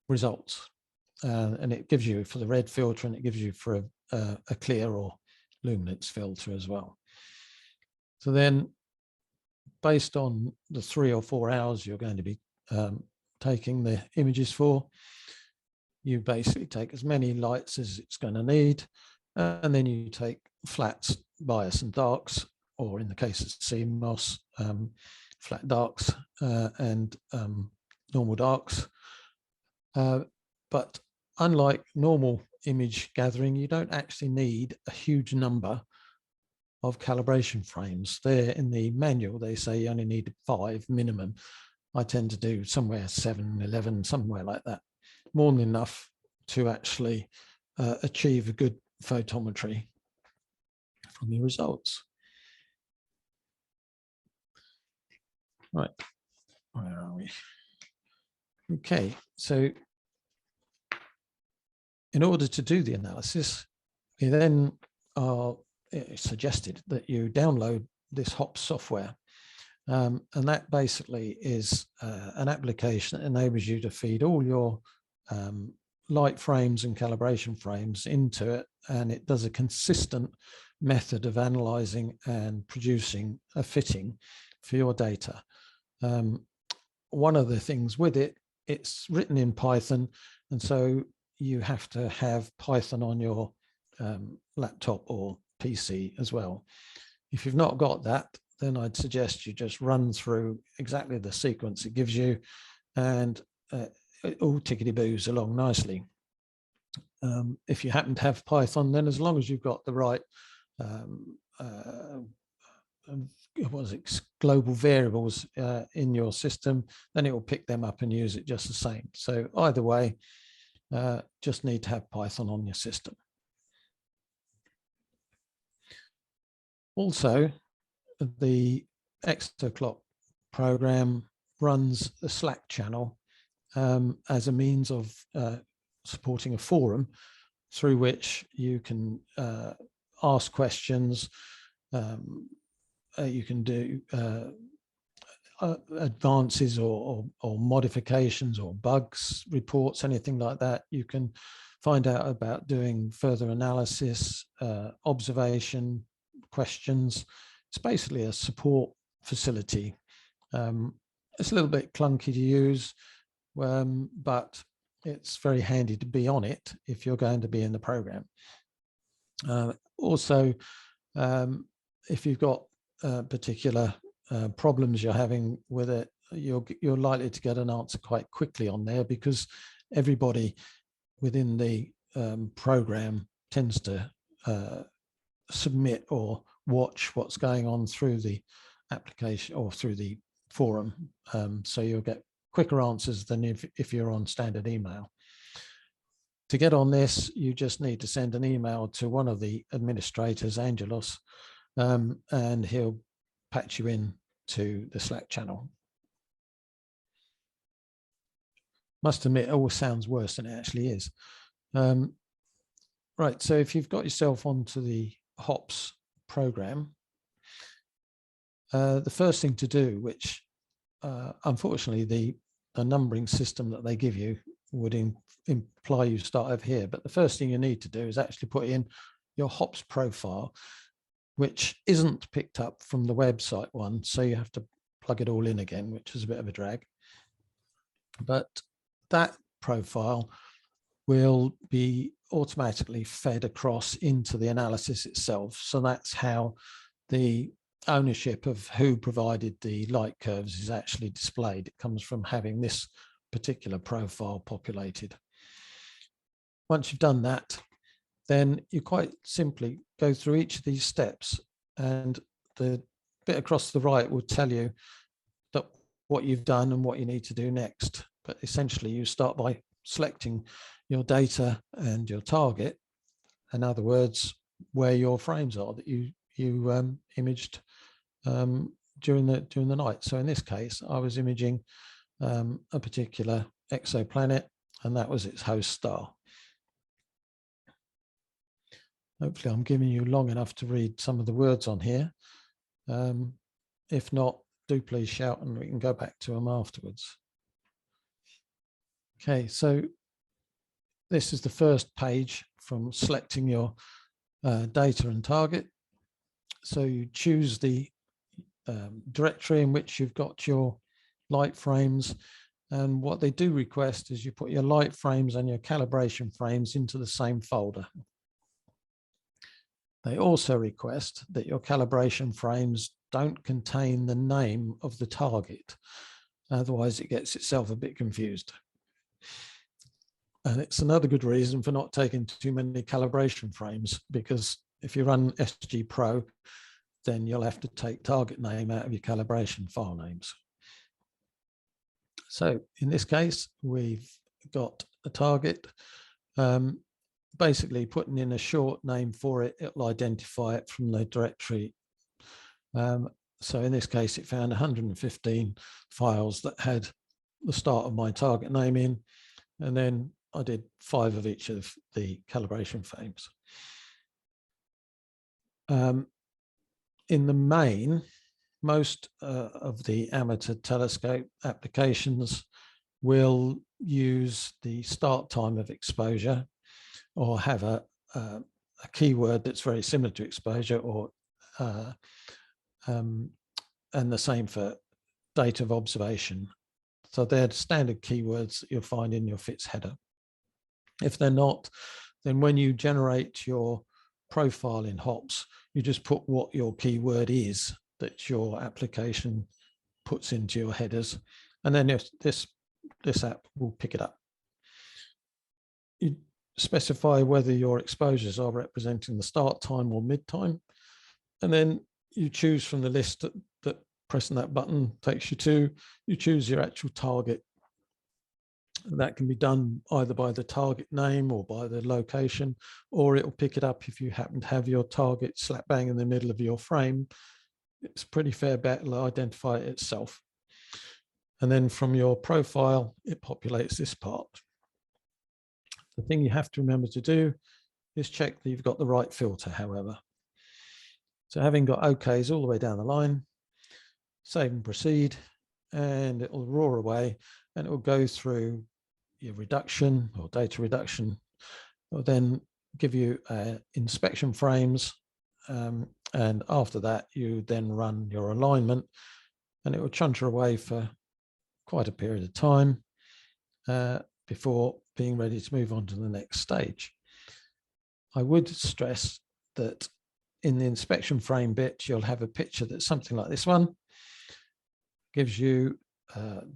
results. And it gives you for the red filter, and it gives you for a clear or luminance filter as well. So then, based on the 3 or 4 hours you're going to be taking the images for, you basically take as many lights as it's going to need, and then you take flats, bias and darks, or in the case of CMOS, flat darks and normal darks. But unlike normal image gathering, you don't actually need a huge number of calibration frames. There in the manual, they say you only need 5 minimum. I tend to do somewhere 7, 11, somewhere like that. More than enough to actually achieve a good photometry from your results. Right, where are we? Okay, so in order to do the analysis, we then are suggested that you download this HOPS software. And that basically is an application that enables you to feed all your light frames and calibration frames into it, and it does a consistent method of analyzing and producing a fitting for your data. One of the things with it, it's written in Python, and so you have to have Python on your laptop or PC as well. If you've not got that, then I'd suggest you just run through exactly the sequence it gives you, and it all tickety-boos along nicely. If you happen to have Python, then as long as you've got the right global variables in your system, then it will pick them up and use it just the same. So either way, just need to have Python on your system. Also, the ExoClock program runs a Slack channel as a means of supporting a forum through which you can ask questions, you can do advances or modifications or bugs reports, anything like that. You can find out about doing further analysis, observation, questions. It's basically a support facility. It's a little bit clunky to use, but it's very handy to be on it if you're going to be in the program. Also, if you've got particular problems you're having with it, you're likely to get an answer quite quickly on there, because everybody within the program tends to submit or watch what's going on through the application or through the forum. So you'll get quicker answers than if you're on standard email. To get on this, you just need to send an email to one of the administrators, Angelos, and he'll patch you in to the Slack channel. Must admit, it always sounds worse than it actually is. Right, so if you've got yourself onto the HOPS program, the first thing to do, which unfortunately the numbering system that they give you would imply you start over here, but the first thing you need to do is actually put in your HOPS profile, which isn't picked up from the website one, so you have to plug it all in again, which is a bit of a drag. But that profile will be automatically fed across into the analysis itself. So that's how the ownership of who provided the light curves is actually displayed. It comes from having this particular profile populated. Once you've done that, then you quite simply go through each of these steps, and the bit across the right will tell you that what you've done and what you need to do next. But essentially you start by selecting your data and your target. In other words, where your frames are that you imaged during the night. So in this case, I was imaging a particular exoplanet, and that was its host star. Hopefully I'm giving you long enough to read some of the words on here. If not, do please shout and we can go back to them afterwards. Okay, so this is the first page from selecting your data and target. So you choose the directory in which you've got your light frames, and what they do request is you put your light frames and your calibration frames into the same folder. They also request that your calibration frames don't contain the name of the target, otherwise it gets itself a bit confused. And it's another good reason for not taking too many calibration frames, because if you run SG Pro, then you'll have to take target name out of your calibration file names. So in this case, we've got a target. Basically putting in a short name for it, it'll identify it from the directory. So in this case, it found 115 files that had the start of my target name in, and then I did 5 of each of the calibration frames. In the main, most of the amateur telescope applications will use the start time of exposure, or have a keyword that's very similar to exposure, or and the same for date of observation. So they're the standard keywords that you'll find in your FITS header. If they're not, then when you generate your profile in HOPS, you just put what your keyword is that your application puts into your headers, and then this app will pick it up. You specify whether your exposures are representing the start time or mid time, and then you choose from the list that pressing that button takes you to. You choose your actual target. That can be done either by the target name or by the location, or it will pick it up if you happen to have your target slap bang in the middle of your frame. It's a pretty fair bet it'll identify it itself. And then from your profile, it populates this part. The thing you have to remember to do is check that you've got the right filter, however. So having got OKs all the way down the line, save and proceed, and it will roar away, and it will go through your reduction or data reduction. It will then give you inspection frames, and after that you then run your alignment, and it will chunter away for quite a period of time before being ready to move on to the next stage. I would stress that in the inspection frame bit, you'll have a picture that's something like this one. Gives you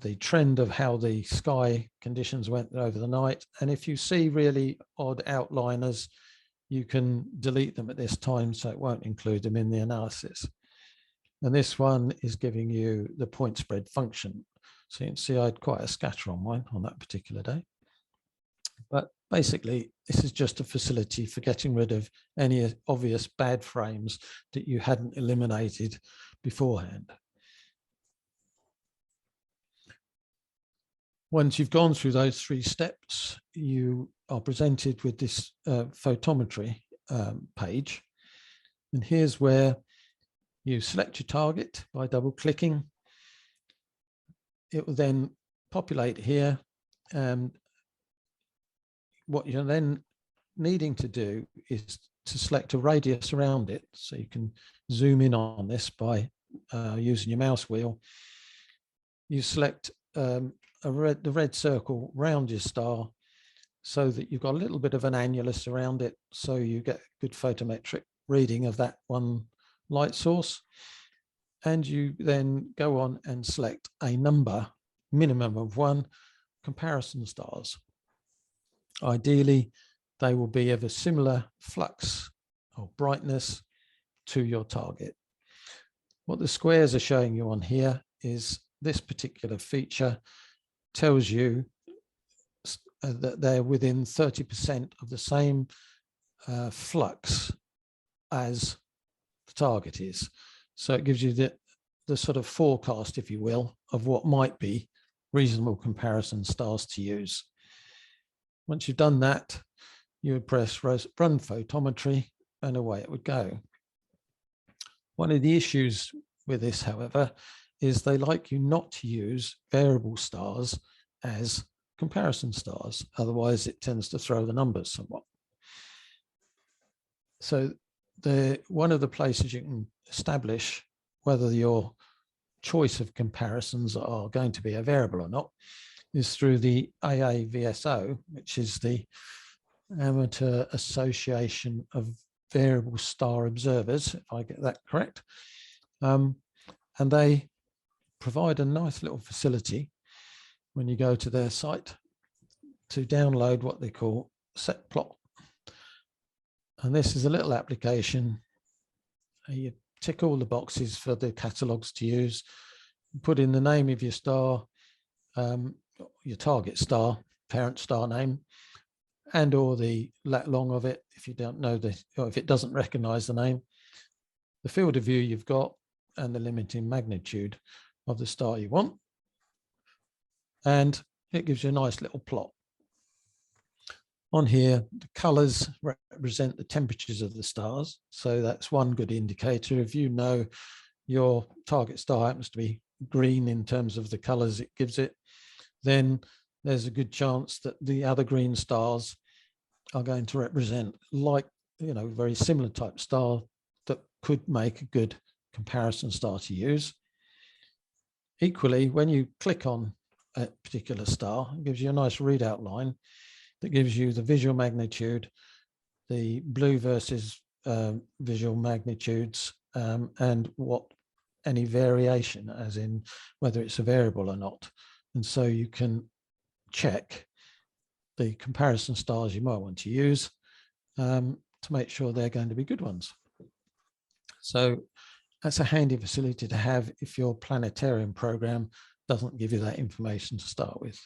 the trend of how the sky conditions went over the night. And if you see really odd outliners, you can delete them at this time, so it won't include them in the analysis. And this one is giving you the point spread function. So you can see I had quite a scatter on mine on that particular day. But basically, this is just a facility for getting rid of any obvious bad frames that you hadn't eliminated beforehand. Once you've gone through those 3 steps, you are presented with this photometry page. And here's where you select your target by double clicking. It will then populate here, and what you're then needing to do is to select a radius around it. So you can zoom in on this by using your mouse wheel. You select the red circle round your star so that you've got a little bit of an annulus around it, so you get good photometric reading of that one light source. And you then go on and select a number, minimum of 1, comparison stars. Ideally, they will be of a similar flux or brightness to your target. What the squares are showing you on here is this particular feature tells you that they're within 30% of the same flux as the target is. So it gives you the sort of forecast, if you will, of what might be reasonable comparison stars to use. Once you've done that, you would press run photometry, and away it would go. One of the issues with this, however, is they like you not to use variable stars as comparison stars. Otherwise, it tends to throw the numbers somewhat. So one of the places you can establish whether your choice of comparisons are going to be a variable or not is through the AAVSO, which is the Amateur Association of Variable Star Observers, if I get that correct. And they provide a nice little facility when you go to their site to download what they call setplot. And this is a little application. You tick all the boxes for the catalogues to use, put in the name of your star, your target star, parent star name, and or the lat long of it if you don't know or if it doesn't recognize the name, the field of view you've got, and the limiting magnitude of the star you want. And it gives you a nice little plot. On here, the colors represent the temperatures of the stars. So that's one good indicator. If you know your target star happens to be green in terms of the colors it gives it, then there's a good chance that the other green stars are going to represent very similar type star that could make a good comparison star to use. Equally, when you click on a particular star, it gives you a nice readout line that gives you the visual magnitude, the blue versus visual magnitudes, and what any variation, as in whether it's a variable or not. And so you can check the comparison stars you might want to use to make sure they're going to be good ones. So that's a handy facility to have if your planetarium program doesn't give you that information to start with.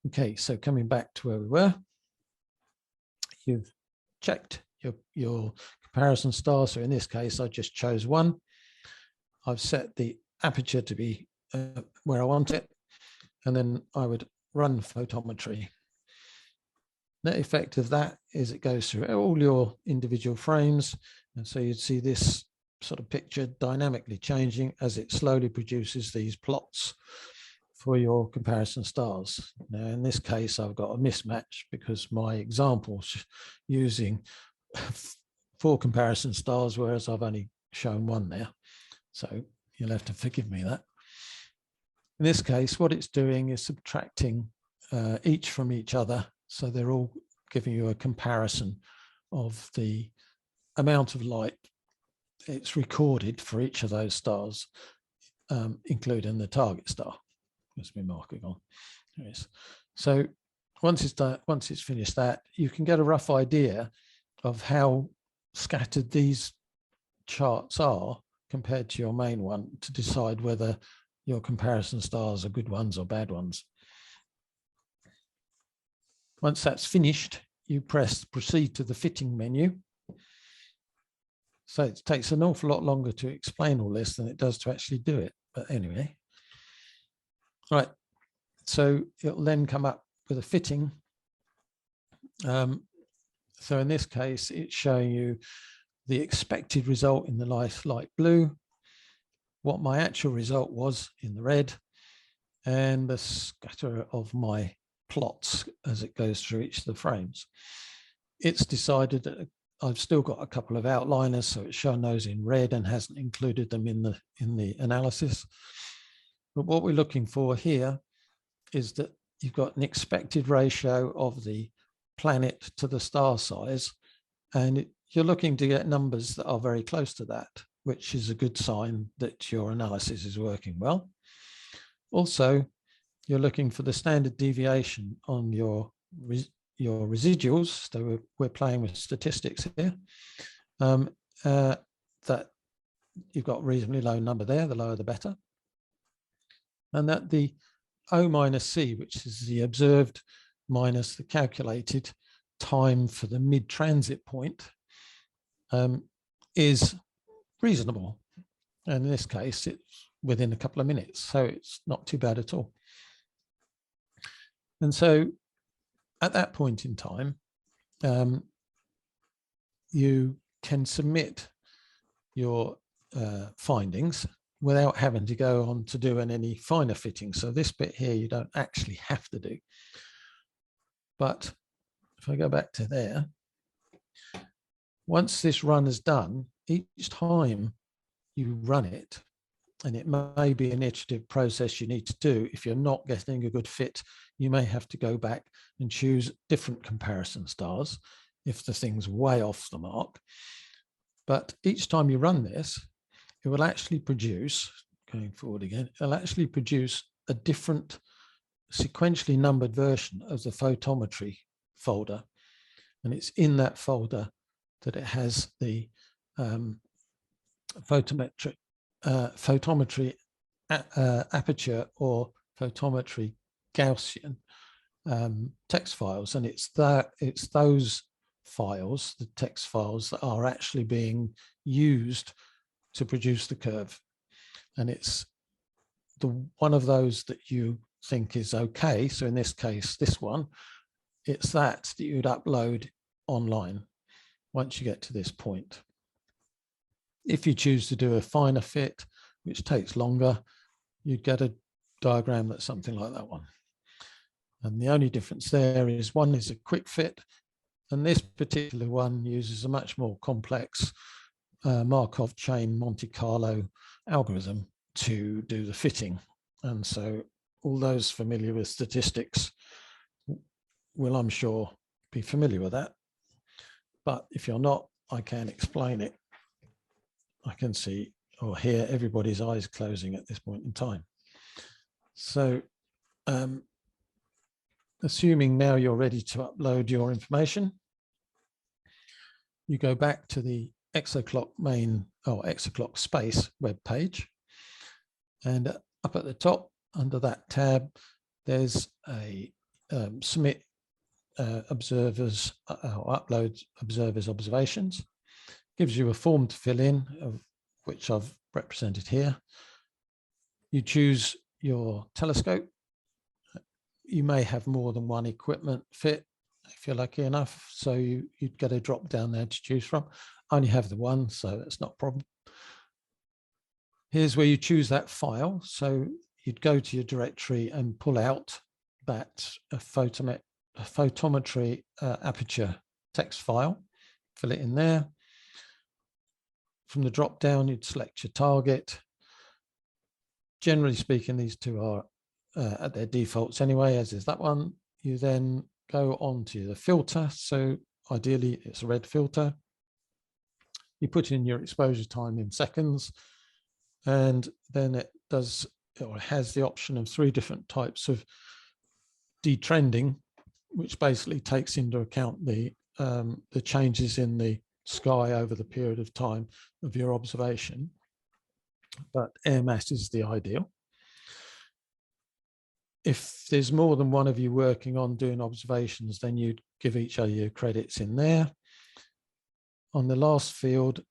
Okay, so coming back to where we were, you've checked your comparison star. So in this case, I just chose one. I've set the aperture to be where I want it, and then I would run photometry. Net effect of that is it goes through all your individual frames, and so you'd see this sort of picture dynamically changing as it slowly produces these plots for your comparison stars. Now, in this case, I've got a mismatch because my example's using 4 comparison stars, whereas I've only shown 1 there. So you'll have to forgive me that. In this case, what it's doing is subtracting each from each other. So they're all giving you a comparison of the amount of light it's recorded for each of those stars, including the target star. There's my marking on. There it is. So once it's done, once it's finished that, you can get a rough idea of how scattered these charts are compared to your main one to decide whether your comparison stars are good ones or bad ones. Once that's finished, you press proceed to the fitting menu. So it takes an awful lot longer to explain all this than it does to actually do it. But anyway, right. So it'll then come up with a fitting. So in this case, it's showing you the expected result in the light blue, what my actual result was in the red, and the scatter of my plots as it goes through each of the frames. It's decided that I've still got a couple of outliners, so it's shown those in red and hasn't included them in the analysis. But what we're looking for here is that you've got an expected ratio of the planet to the star size, and you're looking to get numbers that are very close to that, which is a good sign that your analysis is working well. Also, you're looking for the standard deviation on your residuals. So we're playing with statistics here. That you've got a reasonably low number there, the lower the better. And that the O minus C, which is the observed minus the calculated time for the mid-transit point, is reasonable. And in this case, it's within a couple of minutes, so it's not too bad at all. And so at that point in time, you can submit your findings without having to go on to do any finer fitting. So this bit here, you don't actually have to do. But if I go back to there, once this run is done, each time you run it, and it may be an iterative process you need to do. If you're not getting a good fit, you may have to go back and choose different comparison stars if the thing's way off the mark. But each time you run this, it will actually produce, going forward again, it'll actually produce a different sequentially numbered version of the photometry folder. And it's in that folder that it has the photometry aperture or photometry Gaussian text files, and it's those files, the text files, that are actually being used to produce the curve. And it's the one of those that you think is okay. So in this case, this one, it's that you'd upload online once you get to this point. If you choose to do a finer fit, which takes longer, you'd get a diagram that's something like that one. And the only difference there is one is a quick fit, and this particular one uses a much more complex Markov chain Monte Carlo algorithm to do the fitting. And so all those familiar with statistics will, I'm sure, be familiar with that. But if you're not, I can explain it. I can see or hear everybody's eyes closing at this point in time. So assuming now you're ready to upload your information, you go back to the ExoClock main or ExoClock space web page, and up at the top under that tab there's a submit observers or upload observers observations. Gives you a form to fill in, of which I've represented here. You choose your telescope. You may have more than one equipment fit if you're lucky enough, so you'd get a drop down there to choose from. I only have the one, so that's not a problem. Here's where you choose that file. So you'd go to your directory and pull out that photometry aperture text file, fill it in there. From the drop down, you'd select your target. Generally speaking, these two are at their defaults anyway, as is that one. You then go on to the filter. So ideally, it's a red filter. You put in your exposure time in seconds, and then it does, or it has the option of 3 different types of detrending, which basically takes into account the changes in the sky over the period of time of your observation, but air mass is the ideal. If there's more than one of you working on doing observations, then you'd give each other your credits in there. On the last field,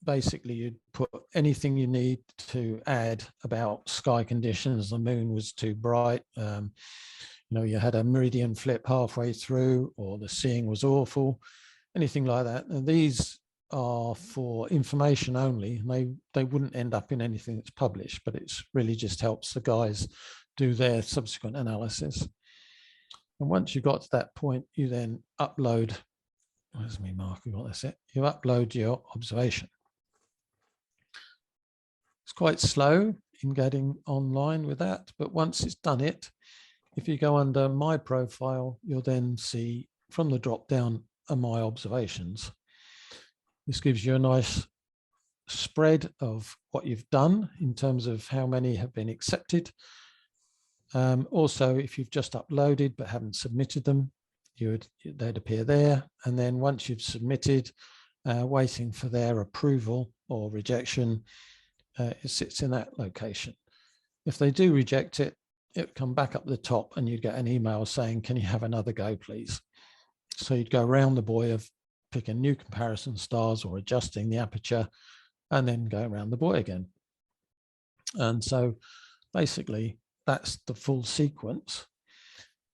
basically you'd put anything you need to add about sky conditions. The moon was too bright, you know, you had a meridian flip halfway through, or the seeing was awful, anything like that. And these are for information only. They wouldn't end up in anything that's published, but it's really just helps the guys do their subsequent analysis. And once you got to that point, you then upload, where's my marker? What is it? You upload your observation. It's quite slow in getting online with that, but once it's done it, if you go under my profile, you'll then see from the drop down are my observations. This gives you a nice spread of what you've done in terms of how many have been accepted. Also, if you've just uploaded but haven't submitted them, they'd appear there. And then once you've submitted, waiting for their approval or rejection, it sits in that location. If they do reject it, it would come back up the top and you'd get an email saying, can you have another go, please? So you'd go around the buoy of picking new comparison stars or adjusting the aperture, and then go around the buoy again. And so basically that's the full sequence.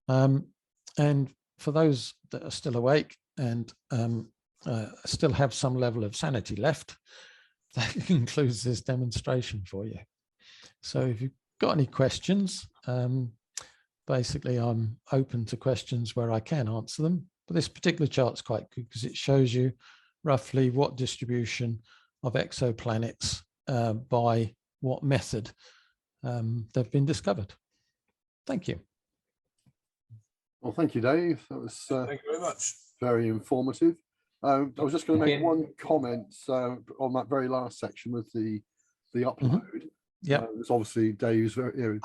And for those that are still awake and still have some level of sanity left, that concludes this demonstration for you. So if you've got any questions, basically I'm open to questions where I can answer them. But this particular chart's quite good because it shows you roughly what distribution of exoplanets by what method they've been discovered. Thank you. Well, thank you, Dave. That was thank you very much. Very informative. I was just going to make one comment on that very last section with the upload. Yeah, it's obviously Dave's very. You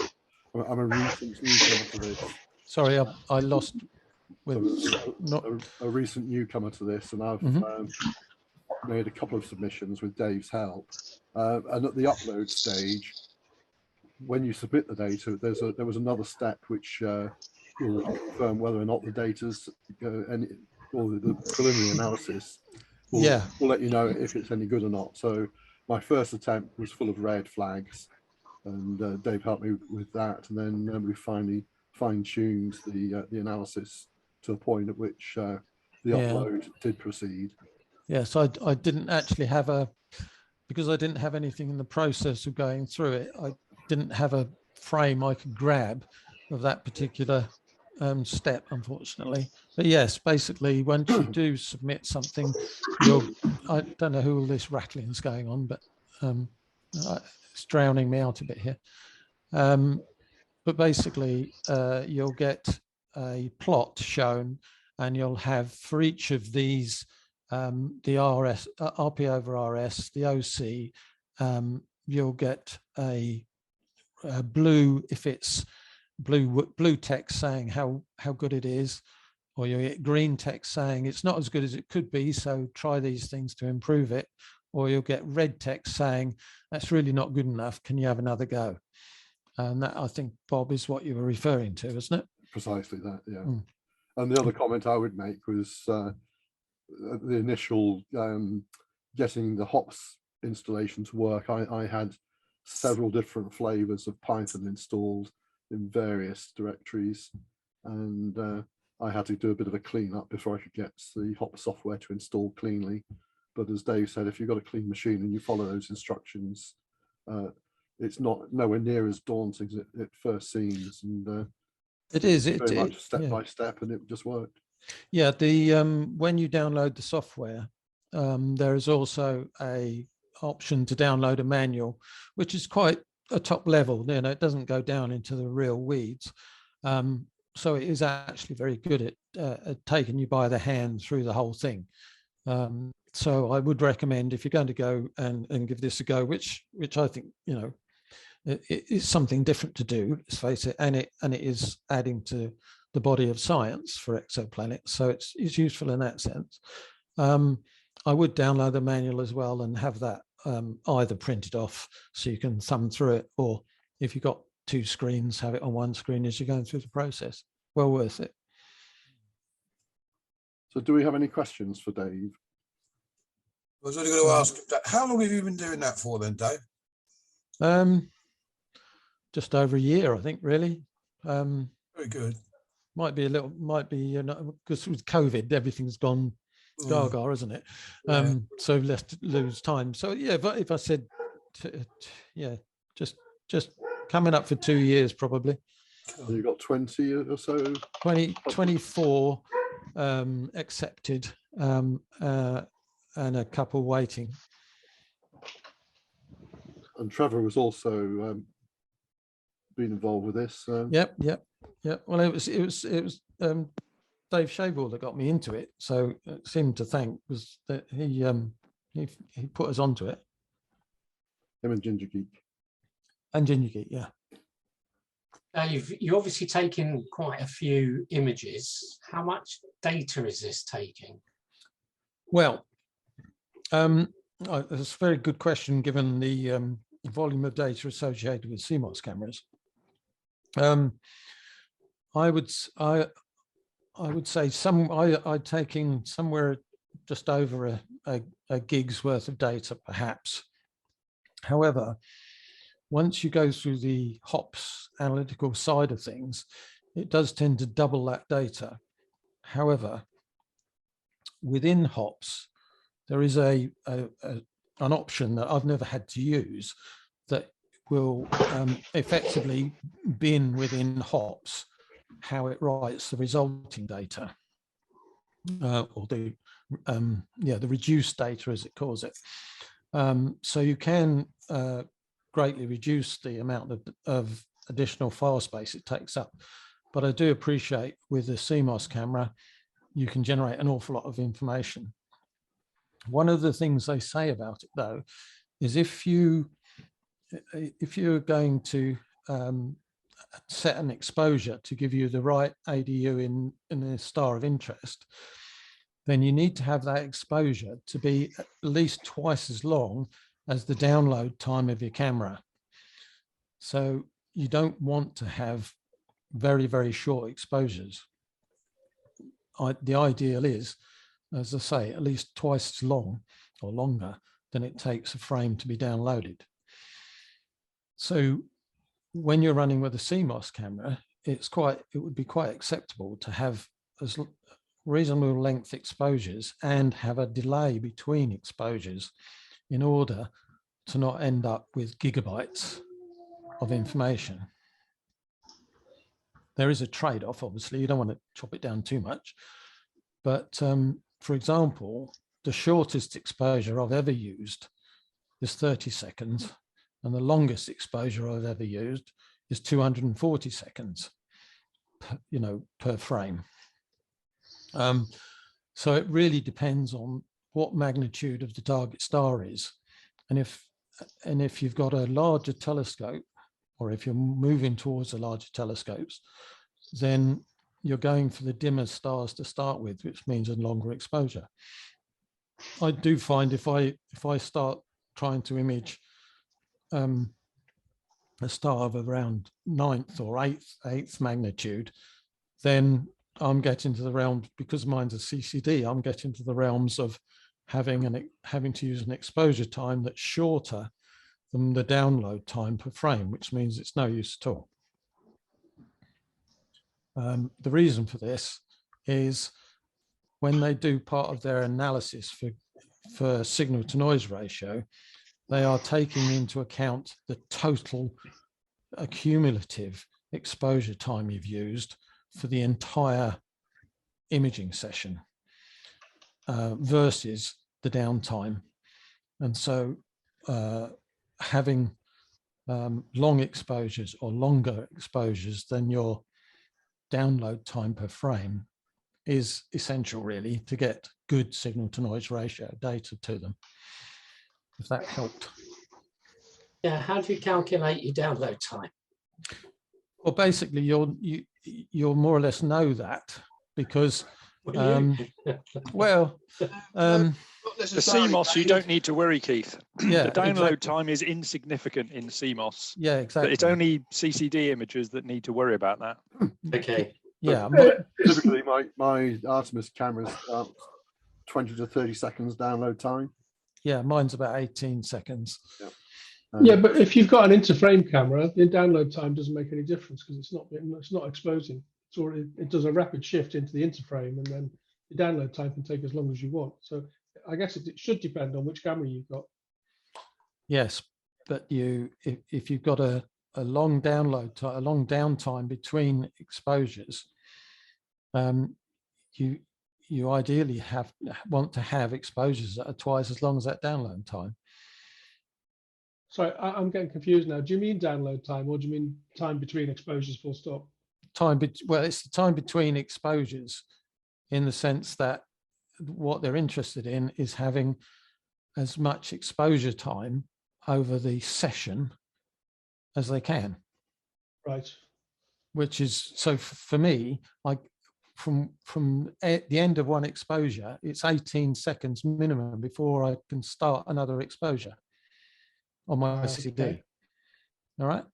know, I'm a recent newcomer to this. sorry, I lost with a recent newcomer to this, and I've made a couple of submissions with Dave's help. And at the upload stage, when you submit the data, there was another step which will confirm whether or not the data's or the preliminary analysis will let you know if it's any good or not. So my first attempt was full of red flags, and Dave helped me with that, and then we finally fine-tuned the analysis to a point at which the upload did proceed. Yes, I didn't actually have because I didn't have anything in the process of going through it, I didn't have a frame I could grab of that particular step, unfortunately. But yes, basically, once you do submit something, I don't know who all this rattling is going on, but it's drowning me out a bit here. But basically, you'll get a plot shown, and you'll have for each of these the RS, RP over RS, the OC, you'll get a blue if it's blue text saying how good it is, or you get green text saying it's not as good as it could be, so try these things to improve it, or you'll get red text saying that's really not good enough, can you have another go? And that, I think, Bob, is what you were referring to, isn't it? Precisely that, yeah. And the other comment I would make was the initial getting the hops installation to work. I had several different flavors of Python installed in various directories, and I had to do a bit of a cleanup before I could get the hop software to install cleanly. But as Dave said, if you've got a clean machine and you follow those instructions, it's nowhere near as daunting as it first seems, and it is very much step by step, and it just worked. Yeah, the when you download the software, there is also a option to download a manual, which is quite a top level. You know, it doesn't go down into the real weeds, so it is actually very good at taking you by the hand through the whole thing. So I would recommend, if you're going to go and give this a go, which I think, you know, it's something different to do, let's face it, and it is adding to the body of science for exoplanets, so it's useful in that sense. I would download the manual as well and have that either printed off so you can thumb through it, or if you've got two screens, have it on one screen as you're going through the process. Well worth it. So do we have any questions for Dave? I was only going to ask, how long have you been doing that for then, Dave? Just over a year, I think, really. Very good. Might be, you know, because with COVID, everything's gone gaga, isn't it? So less to lose time. So yeah, if I said, yeah, just coming up for 2 years, probably. So you've got 20 or so? 24 accepted, and a couple waiting. And Trevor was also been involved with this. Yep. Well, it was Dave Shaball that got me into it. So it's him to thank, was that he put us onto it. Him and Ginger Geek. And Ginger Geek, yeah. You've obviously taken quite a few images. How much data is this taking? Well, that's a very good question, given the volume of data associated with CMOS cameras. I would say I'd taking somewhere just over a gig's worth of data, perhaps. However, once you go through the HOPS analytical side of things, it does tend to double that data. However, within HOPS, there is an option that I've never had to use, that will effectively bin within hops how it writes the resulting data, or the reduced data, as it calls it. So you can greatly reduce the amount of additional file space it takes up. But I do appreciate with the CMOS camera, you can generate an awful lot of information. One of the things they say about it, though, is if you're going to set an exposure to give you the right ADU in a star of interest, then you need to have that exposure to be at least twice as long as the download time of your camera. So you don't want to have very, very short exposures. The ideal is, as I say, at least twice as long or longer than it takes a frame to be downloaded. So when you're running with a CMOS camera, it would be quite acceptable to have as reasonable length exposures and have a delay between exposures in order to not end up with gigabytes of information. There is a trade-off, obviously. You don't want to chop it down too much. But for example, the shortest exposure I've ever used is 30 seconds, and the longest exposure I've ever used is 240 seconds, per frame. So it really depends on what magnitude of the target star is. And if you've got a larger telescope, or if you're moving towards the larger telescopes, then you're going for the dimmer stars to start with, which means a longer exposure. I do find if I start trying to image a star of around 9th or 8th magnitude, then I'm getting to the realms, because mine's a CCD, I'm getting to the realms of having to use an exposure time that's shorter than the download time per frame, which means it's no use at all. The reason for this is when they do part of their analysis for signal to noise ratio, they are taking into account the total accumulative exposure time you've used for the entire imaging session versus the downtime. And so having long exposures or longer exposures than your download time per frame is essential, really, to get good signal to noise ratio data to them, if that helped. Yeah, how do you calculate your download time? Well, basically, you'll more or less know that because, The CMOS, you don't need to worry, Keith. Yeah, the download exactly. time is insignificant in CMOS. Yeah, exactly. But it's only CCD images that need to worry about that. Okay. Yeah. Typically, my Artemis cameras are 20 to 30 seconds download time. Yeah, mine's about 18 seconds. Yeah. Yeah, but if you've got an interframe camera, the download time doesn't make any difference because it's not exposing. It does a rapid shift into the interframe, and then the download time can take as long as you want. So I guess it should depend on which camera you've got. Yes, but if you've got a long download time, a long downtime between exposures, you ideally want to have exposures that are twice as long as that download time. Sorry, I'm getting confused now. Do you mean download time, or do you mean time between exposures full stop? Well, it's the time between exposures, in the sense that what they're interested in is having as much exposure time over the session as they can. Right. Which is, so for me, from the end of one exposure, it's 18 seconds minimum before I can start another exposure on my CCD. Okay. All right.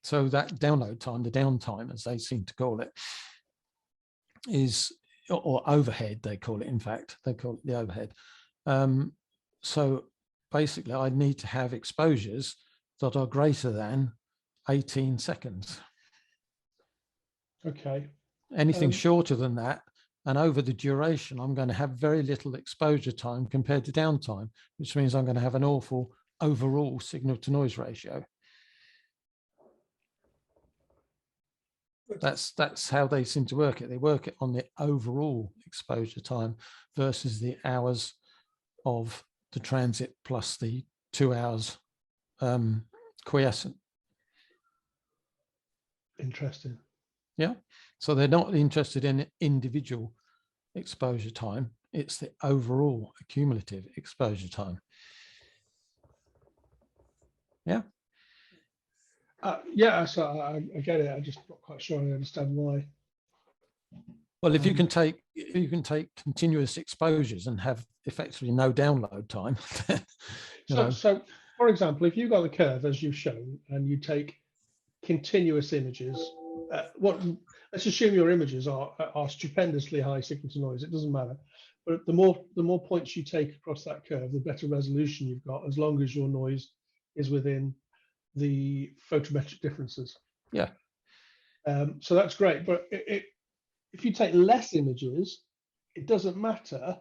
So that download time, the downtime, as they seem to call it, is, or overhead, they call it. In fact, they call it the overhead. So basically, I need to have exposures that are greater than 18 seconds. Okay. Anything shorter than that, and over the duration, I'm going to have very little exposure time compared to downtime, which means I'm going to have an awful overall signal to noise ratio. That's how they seem to work it. They work it on the overall exposure time versus the hours of the transit plus the 2 hours quiescent. Interesting. Yeah. So they're not interested in individual exposure time. It's the overall accumulative exposure time. Yeah. Yeah, so I get it. I'm just not quite sure I understand why. Well, if you can take continuous exposures and have effectively no download time, so for example, if you've got the curve as you've shown and you take continuous images, let's assume your images are stupendously high signal to noise. It doesn't matter, but the more points you take across that curve, the better resolution you've got, as long as your noise is within the photometric differences. Yeah. So that's great, but if you take less images, it doesn't matter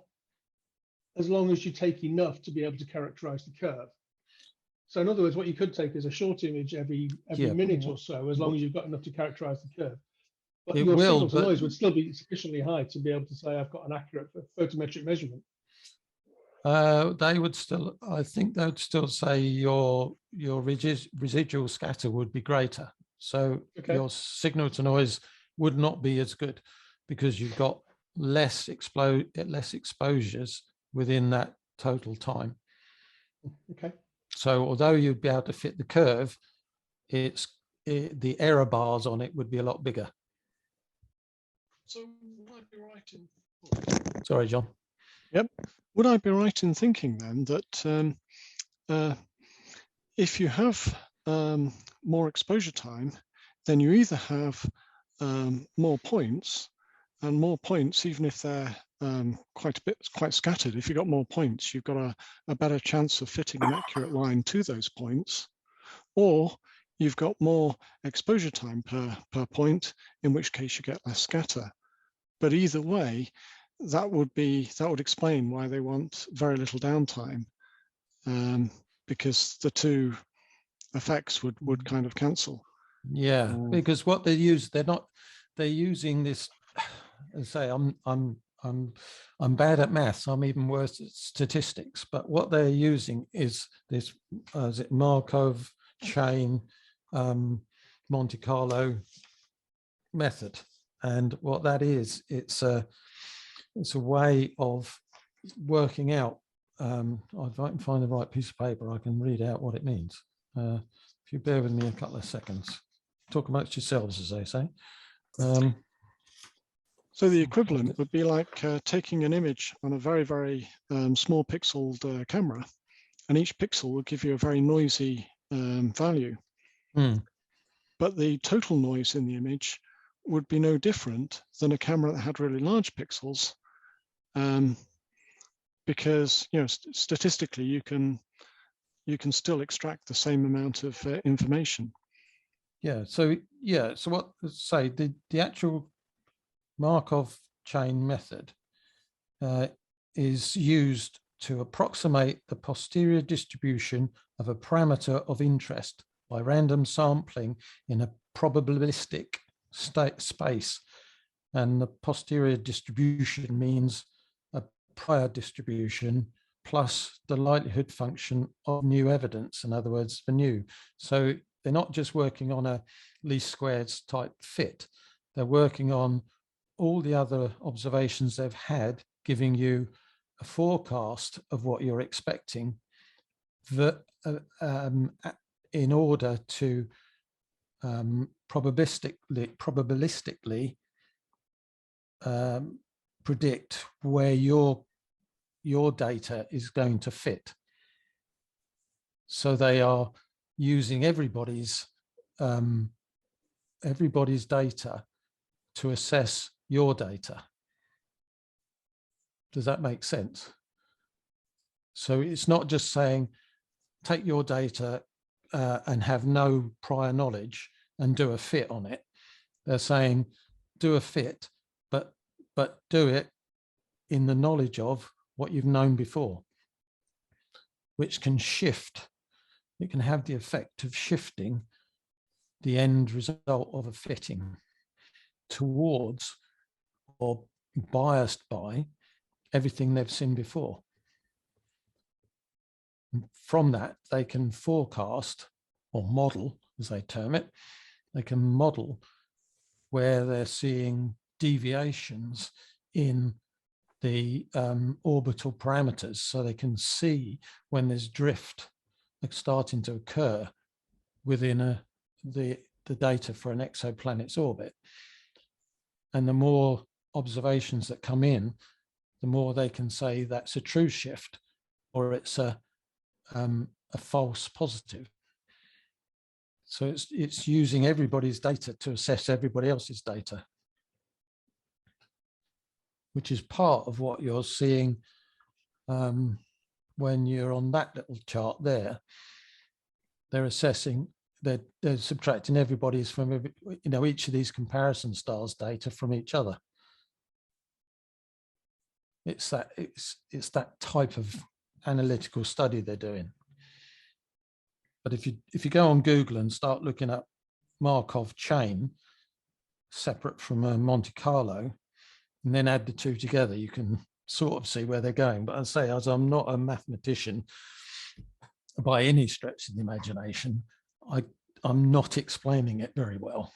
as long as you take enough to be able to characterize the curve. So in other words, what you could take is a short image every minute or so, as long as you've got enough to characterize the curve. But your signal to noise would still be sufficiently high to be able to say I've got an accurate photometric measurement. They would still, I think they would still say your residual scatter would be greater. So your signal to noise would not be as good because you've got less exposures within that total time. Okay. So although you'd be able to fit the curve, the error bars on it would be a lot bigger. So would I be right in? Sorry, John. Yep. Would I be right in thinking then that if you have more exposure time, then you either have more points, and more points, even if they're quite scattered, if you've got more points, you've got a better chance of fitting an accurate line to those points, or you've got more exposure time per point, in which case you get less scatter. But either way, that would explain why they want very little downtime, because the two effects would kind of cancel. Yeah, because what they're using this. As I say, I'm bad at maths. I'm even worse at statistics. But what they're using is this Markov chain Monte Carlo method, and what that is, it's a way of working out. If I can find the right piece of paper, I can read out what it means. If you bear with me a couple of seconds, talk amongst yourselves, as they say. So the equivalent would be like taking an image on a very, very small pixeled camera, and each pixel will give you a very noisy value. But the total noise in the image would be no different than a camera that had really large pixels, because statistically you can still extract the same amount of information. Yeah. So what say the actual Markov chain method is used to approximate the posterior distribution of a parameter of interest by random sampling in a probabilistic space. And the posterior distribution means a prior distribution plus the likelihood function of new evidence, in other words, for new. So they're not just working on a least squares type fit. They're working on all the other observations they've had, giving you a forecast of what you're expecting in order to probabilistically predict where your data is going to fit. So they are using everybody's data to assess your data. Does that make sense? So it's not just saying, take your data and have no prior knowledge and do a fit on it. They're saying, do a fit, but do it in the knowledge of what you've known before, which can shift. It can have the effect of shifting the end result of a fitting. towards or biased by everything they've seen before. And from that, they can forecast or model, as they term it. They can model where they're seeing deviations in the orbital parameters, so they can see when there's drift starting to occur within the data for an exoplanet's orbit. And the more observations that come in, the more they can say that's a true shift or it's a false positive. So it's using everybody's data to assess everybody else's data, which is part of what you're seeing when you're on that little chart there. They're assessing, they're subtracting everybody's from every, each of these comparison styles data from each other. It's that type of analytical study they're doing. But if you go on Google and start looking up Markov chain separate from a Monte Carlo, and then add the two together, you can sort of see where they're going. But I say, as I'm not a mathematician by any stretch of the imagination, I'm not explaining it very well.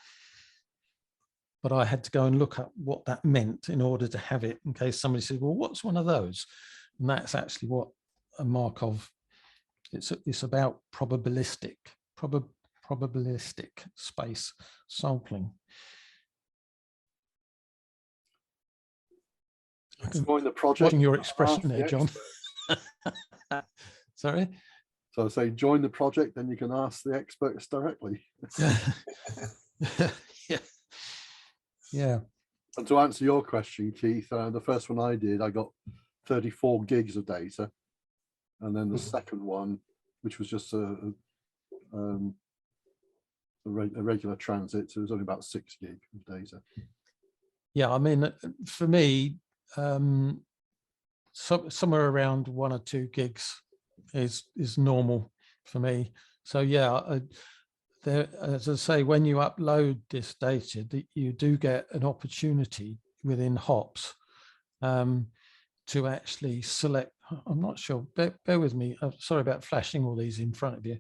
But I had to go and look up what that meant in order to have it, in case somebody said, well, what's one of those? And that's actually what a Markov, it's about probabilistic space sampling. Join the project. Watching your expression there, John. Sorry? So I say join the project, then you can ask the experts directly. Yeah. Yeah. And to answer your question, Keith, the first one I did, I got 34 gigs of data. And then the second one, which was just a regular transit, so it was only about 6 gig of data. Yeah, I mean, for me, somewhere around 1 or 2 gigs is normal for me. So yeah, as I say, when you upload this data, you do get an opportunity within HOPS to actually select. I'm not sure. Bear with me. I'm sorry about flashing all these in front of you.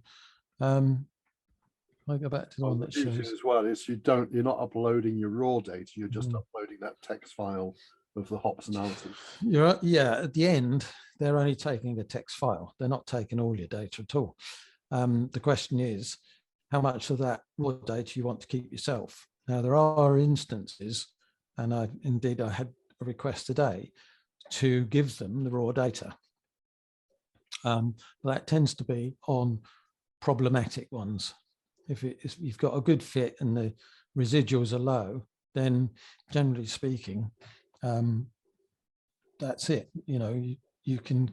I go back to the one that shows. As well is you're not uploading your raw data. You're just uploading that text file of the HOPS analysis. Yeah. At the end, they're only taking the text file. They're not taking all your data at all. The question is, how much of that raw data you want to keep yourself? Now, there are instances, and I had a request today to give them the raw data. That tends to be on problematic ones. If you've got a good fit and the residuals are low, then generally speaking, that's it. You can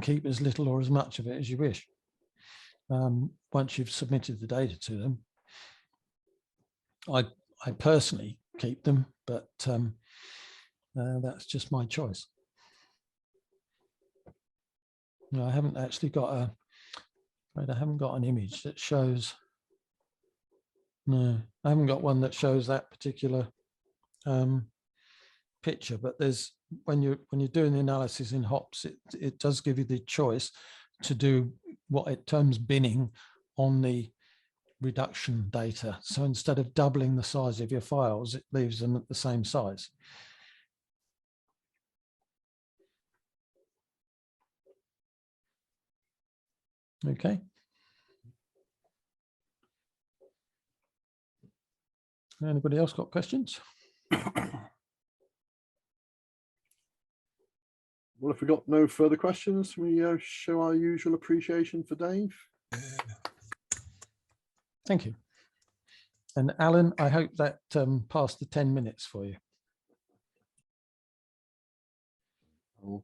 keep as little or as much of it as you wish. Once you've submitted the data to them, I personally keep them, but that's just my choice. No, I haven't actually got I haven't got an image that shows. No, I haven't got one that shows that particular picture. But there's when you're doing the analysis in HOPS, it does give you the choice to do what it terms binning on the reduction data. So instead of doubling the size of your files, it leaves them at the same size. Okay. Anybody else got questions? Well, if we got no further questions, we show our usual appreciation for Dave. Thank you. And Alan, I hope that passed the 10 minutes for you.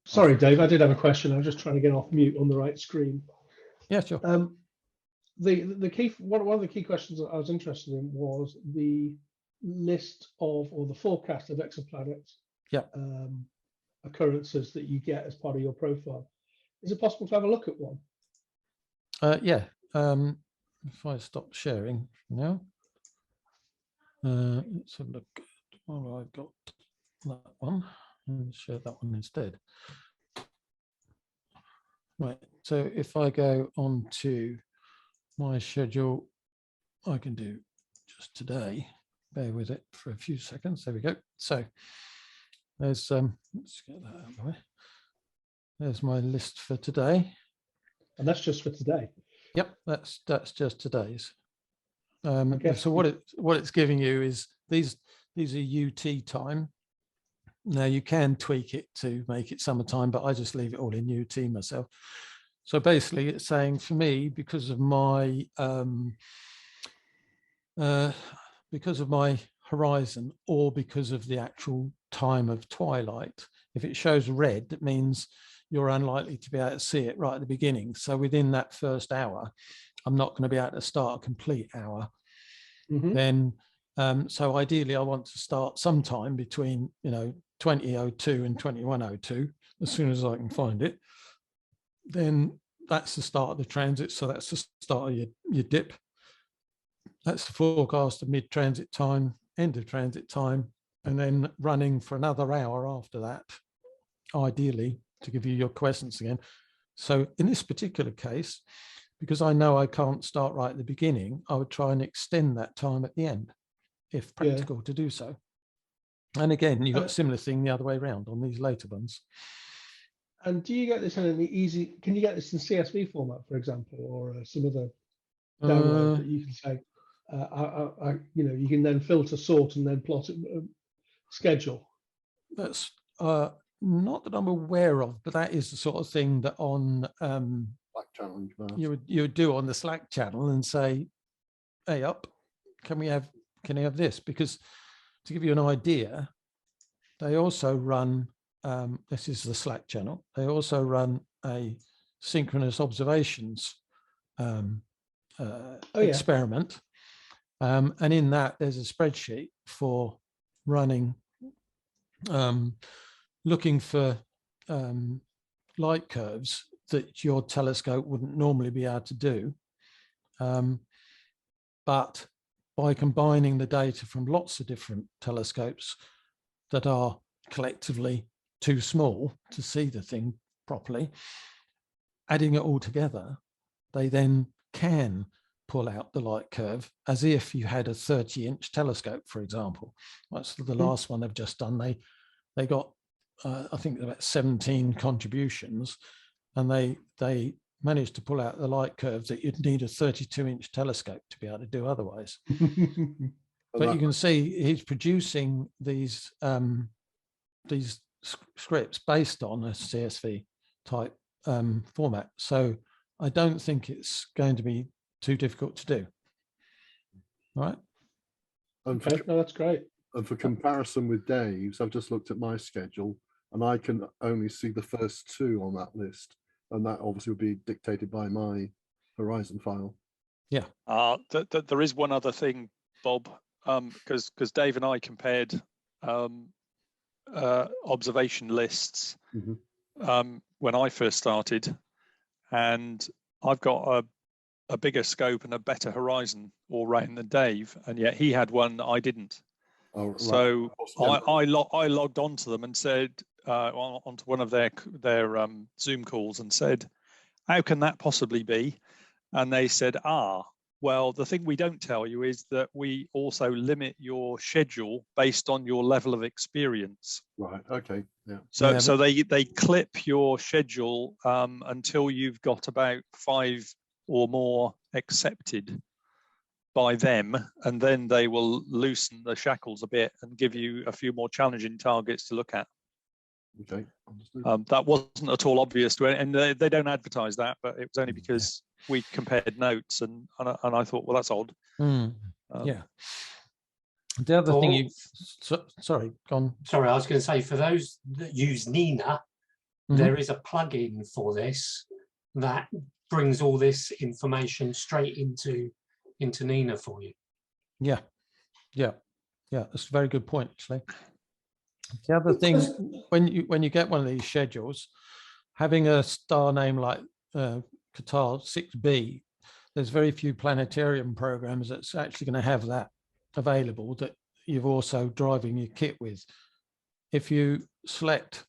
Sorry, Dave, I did have a question. I was just trying to get off mute on the right screen. Yeah, sure. The key one of the key questions that I was interested in was the list of, or the forecast of exoplanets. Yeah. Occurrences that you get as part of your profile. Is it possible to have a look at one? Yeah. If I stop sharing now, let's have a look. Oh, I've got that one and share that one instead. Right, so if I go on to my schedule, I can do just today. Bear with it for a few seconds. There we go. So there's let's get that out of the way. There's my list for today. And that's just for today. Yep, that's just today's. Okay. So what it's giving you is these are UT time. Now you can tweak it to make it summertime, but I just leave it all in UT myself. So basically it's saying for me, because of my horizon, or because of the actual time of twilight, if it shows red, that means you're unlikely to be able to see it right at the beginning. So within that first hour, I'm not going to be able to start a complete hour. Mm-hmm. Then, so ideally I want to start sometime between, 20:02 and 21:02, as soon as I can find it. Then that's the start of the transit. So that's the start of your dip. That's the forecast of mid-transit time, end of transit time, and then running for another hour after that, ideally, to give you your questions again. So in this particular case, because I know I can't start right at the beginning, I would try and extend that time at the end, if practical to do so. And again, you've got a similar thing the other way around on these later ones. And do you get this in any easy, can you get this in CSV format, for example, or some other download that you can say, you can then filter, sort, and then plot it, schedule? That's not that I'm aware of, but that is the sort of thing that on Slack challenge, you would do on the Slack channel and say, hey up, can you have this? Because to give you an idea, they also run, this is the Slack channel, they also run a synchronous observations experiment. And in that, there's a spreadsheet for running, looking for light curves that your telescope wouldn't normally be able to do. But by combining the data from lots of different telescopes that are collectively too small to see the thing properly, adding it all together, they then can pull out the light curve as if you had a 30-inch telescope, for example. That's the last one they've just done. They got, I think, about 17 contributions, and they managed to pull out the light curves that you'd need a 32-inch telescope to be able to do otherwise. But you can see he's producing these scripts based on a CSV type format. So I don't think it's going to be too difficult to do. All right. Okay, no, that's great. And for comparison with Dave's, I've just looked at my schedule and I can only see the first two on that list. And that obviously would be dictated by my Horizon file. Yeah. There is one other thing, Bob, because Dave and I compared observation lists when I first started, and I've got a bigger scope and a better horizon all round than Dave, and yet he had one that I didn't. Oh, right. So I logged onto them and said onto one of their Zoom calls and said, how can that possibly be? And they said, well, the thing we don't tell you is that we also limit your schedule based on your level of experience. Right. Okay. Yeah. So they clip your schedule until you've got about 5 or more accepted by them, and then they will loosen the shackles a bit and give you a few more challenging targets to look at. Okay. Understood. That wasn't at all obvious to it, and they don't advertise that, but it was only because we compared notes, and I thought, well, that's odd. Yeah. The other thing sorry, gone. Sorry, I was going to say, for those that use Nina, there is a plugin for this that brings all this information straight into Nina for you. Yeah. That's a very good point, actually. The other thing, when you get one of these schedules, having a star name like Qatar 6b, there's very few planetarium programs that's actually going to have that available, that you've also driving your kit with. If you select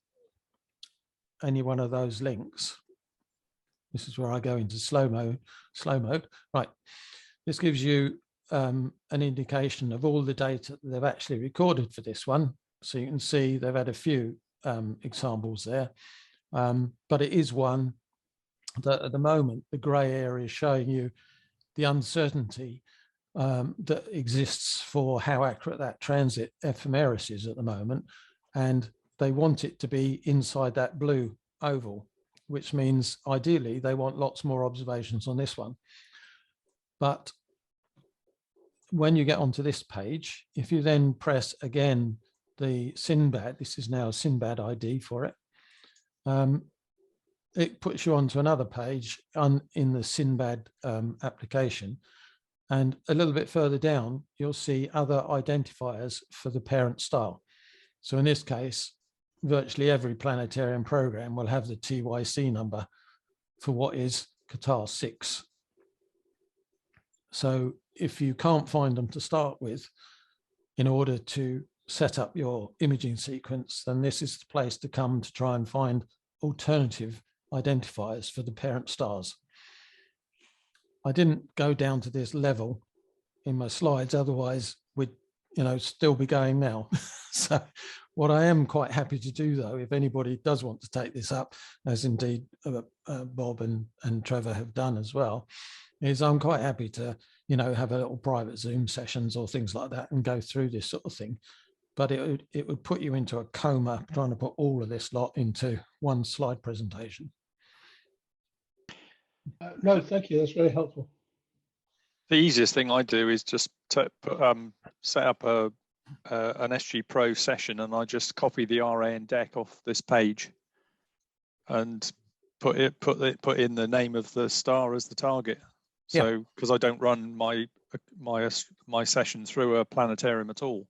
any one of those links, this is where I go into slow mode, right. This gives you an indication of all the data that they've actually recorded for this one. So you can see they've had a few examples there, but it is one that at the moment, the gray area is showing you the uncertainty that exists for how accurate that transit ephemeris is at the moment. And they want it to be inside that blue oval, which means ideally they want lots more observations on this one. But when you get onto this page, if you then press again the Sinbad, this is now a Sinbad ID for it, it puts you onto another page in the Sinbad application. And a little bit further down, you'll see other identifiers for the parent star. So in this case, virtually every planetarium program will have the TYC number for what is Qatar 6. So if you can't find them to start with, in order to set up your imaging sequence, then this is the place to come to try and find alternative identifiers for the parent stars. I didn't go down to this level in my slides, otherwise we'd still be going now. So what I am quite happy to do, though, if anybody does want to take this up, as indeed Bob and Trevor have done as well, is I'm quite happy to have a little private Zoom sessions or things like that and go through this sort of thing. But it would put you into a coma trying to put all of this lot into one slide presentation. No, thank you. That's very helpful. The easiest thing I do is just set up an SG Pro session, and I just copy the RAN deck off this page and put in the name of the star as the target. So because I don't run my session through a planetarium at all,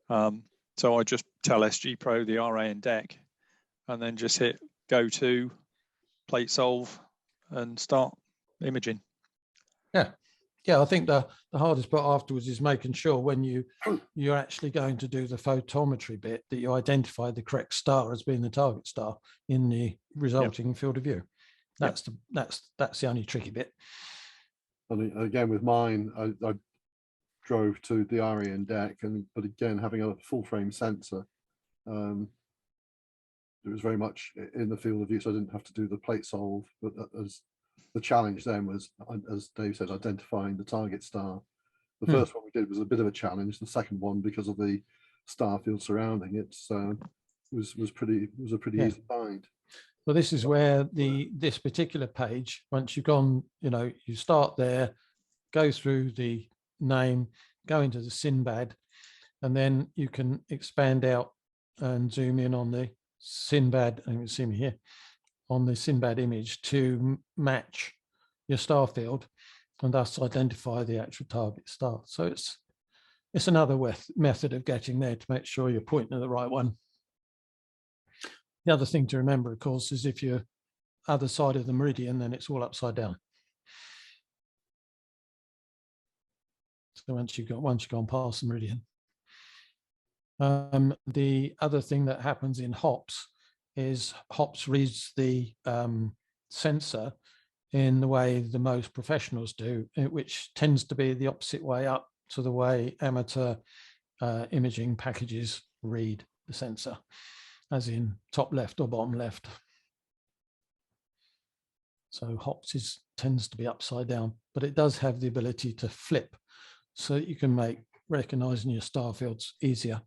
so I just tell SG Pro the RAN deck, and then just hit go to plate solve and start imaging. Yeah, I think the hardest part afterwards is making sure when you're actually going to do the photometry bit that you identify the correct star as being the target star in the resulting field of view. That's the only tricky bit. And again, with mine, I drove to the RAN deck, but again, having a full frame sensor, it was very much in the field of view, so I didn't have to do the plate solve. But as the challenge then was, as Dave said, identifying the target star. The first one we did was a bit of a challenge. The second one, because of the star field surrounding it, was a pretty easy find. Well, this is where this particular page, once you've gone, you start there, go through the name, go into the Sinbad, and then you can expand out and zoom in on the Sinbad, and you can see me here, on the Sinbad image to match your star field and thus identify the actual target star. So it's another method of getting there to make sure you're pointing at the right one. The other thing to remember, of course, is if you're other side of the meridian, then it's all upside down. So once you've gone past the meridian. The other thing that happens in HOPS is HOPS reads the sensor in the way the most professionals do, which tends to be the opposite way up to the way amateur imaging packages read the sensor, as in top left or bottom left. So HOPS tends to be upside down, but it does have the ability to flip so that you can make recognizing your star fields easier.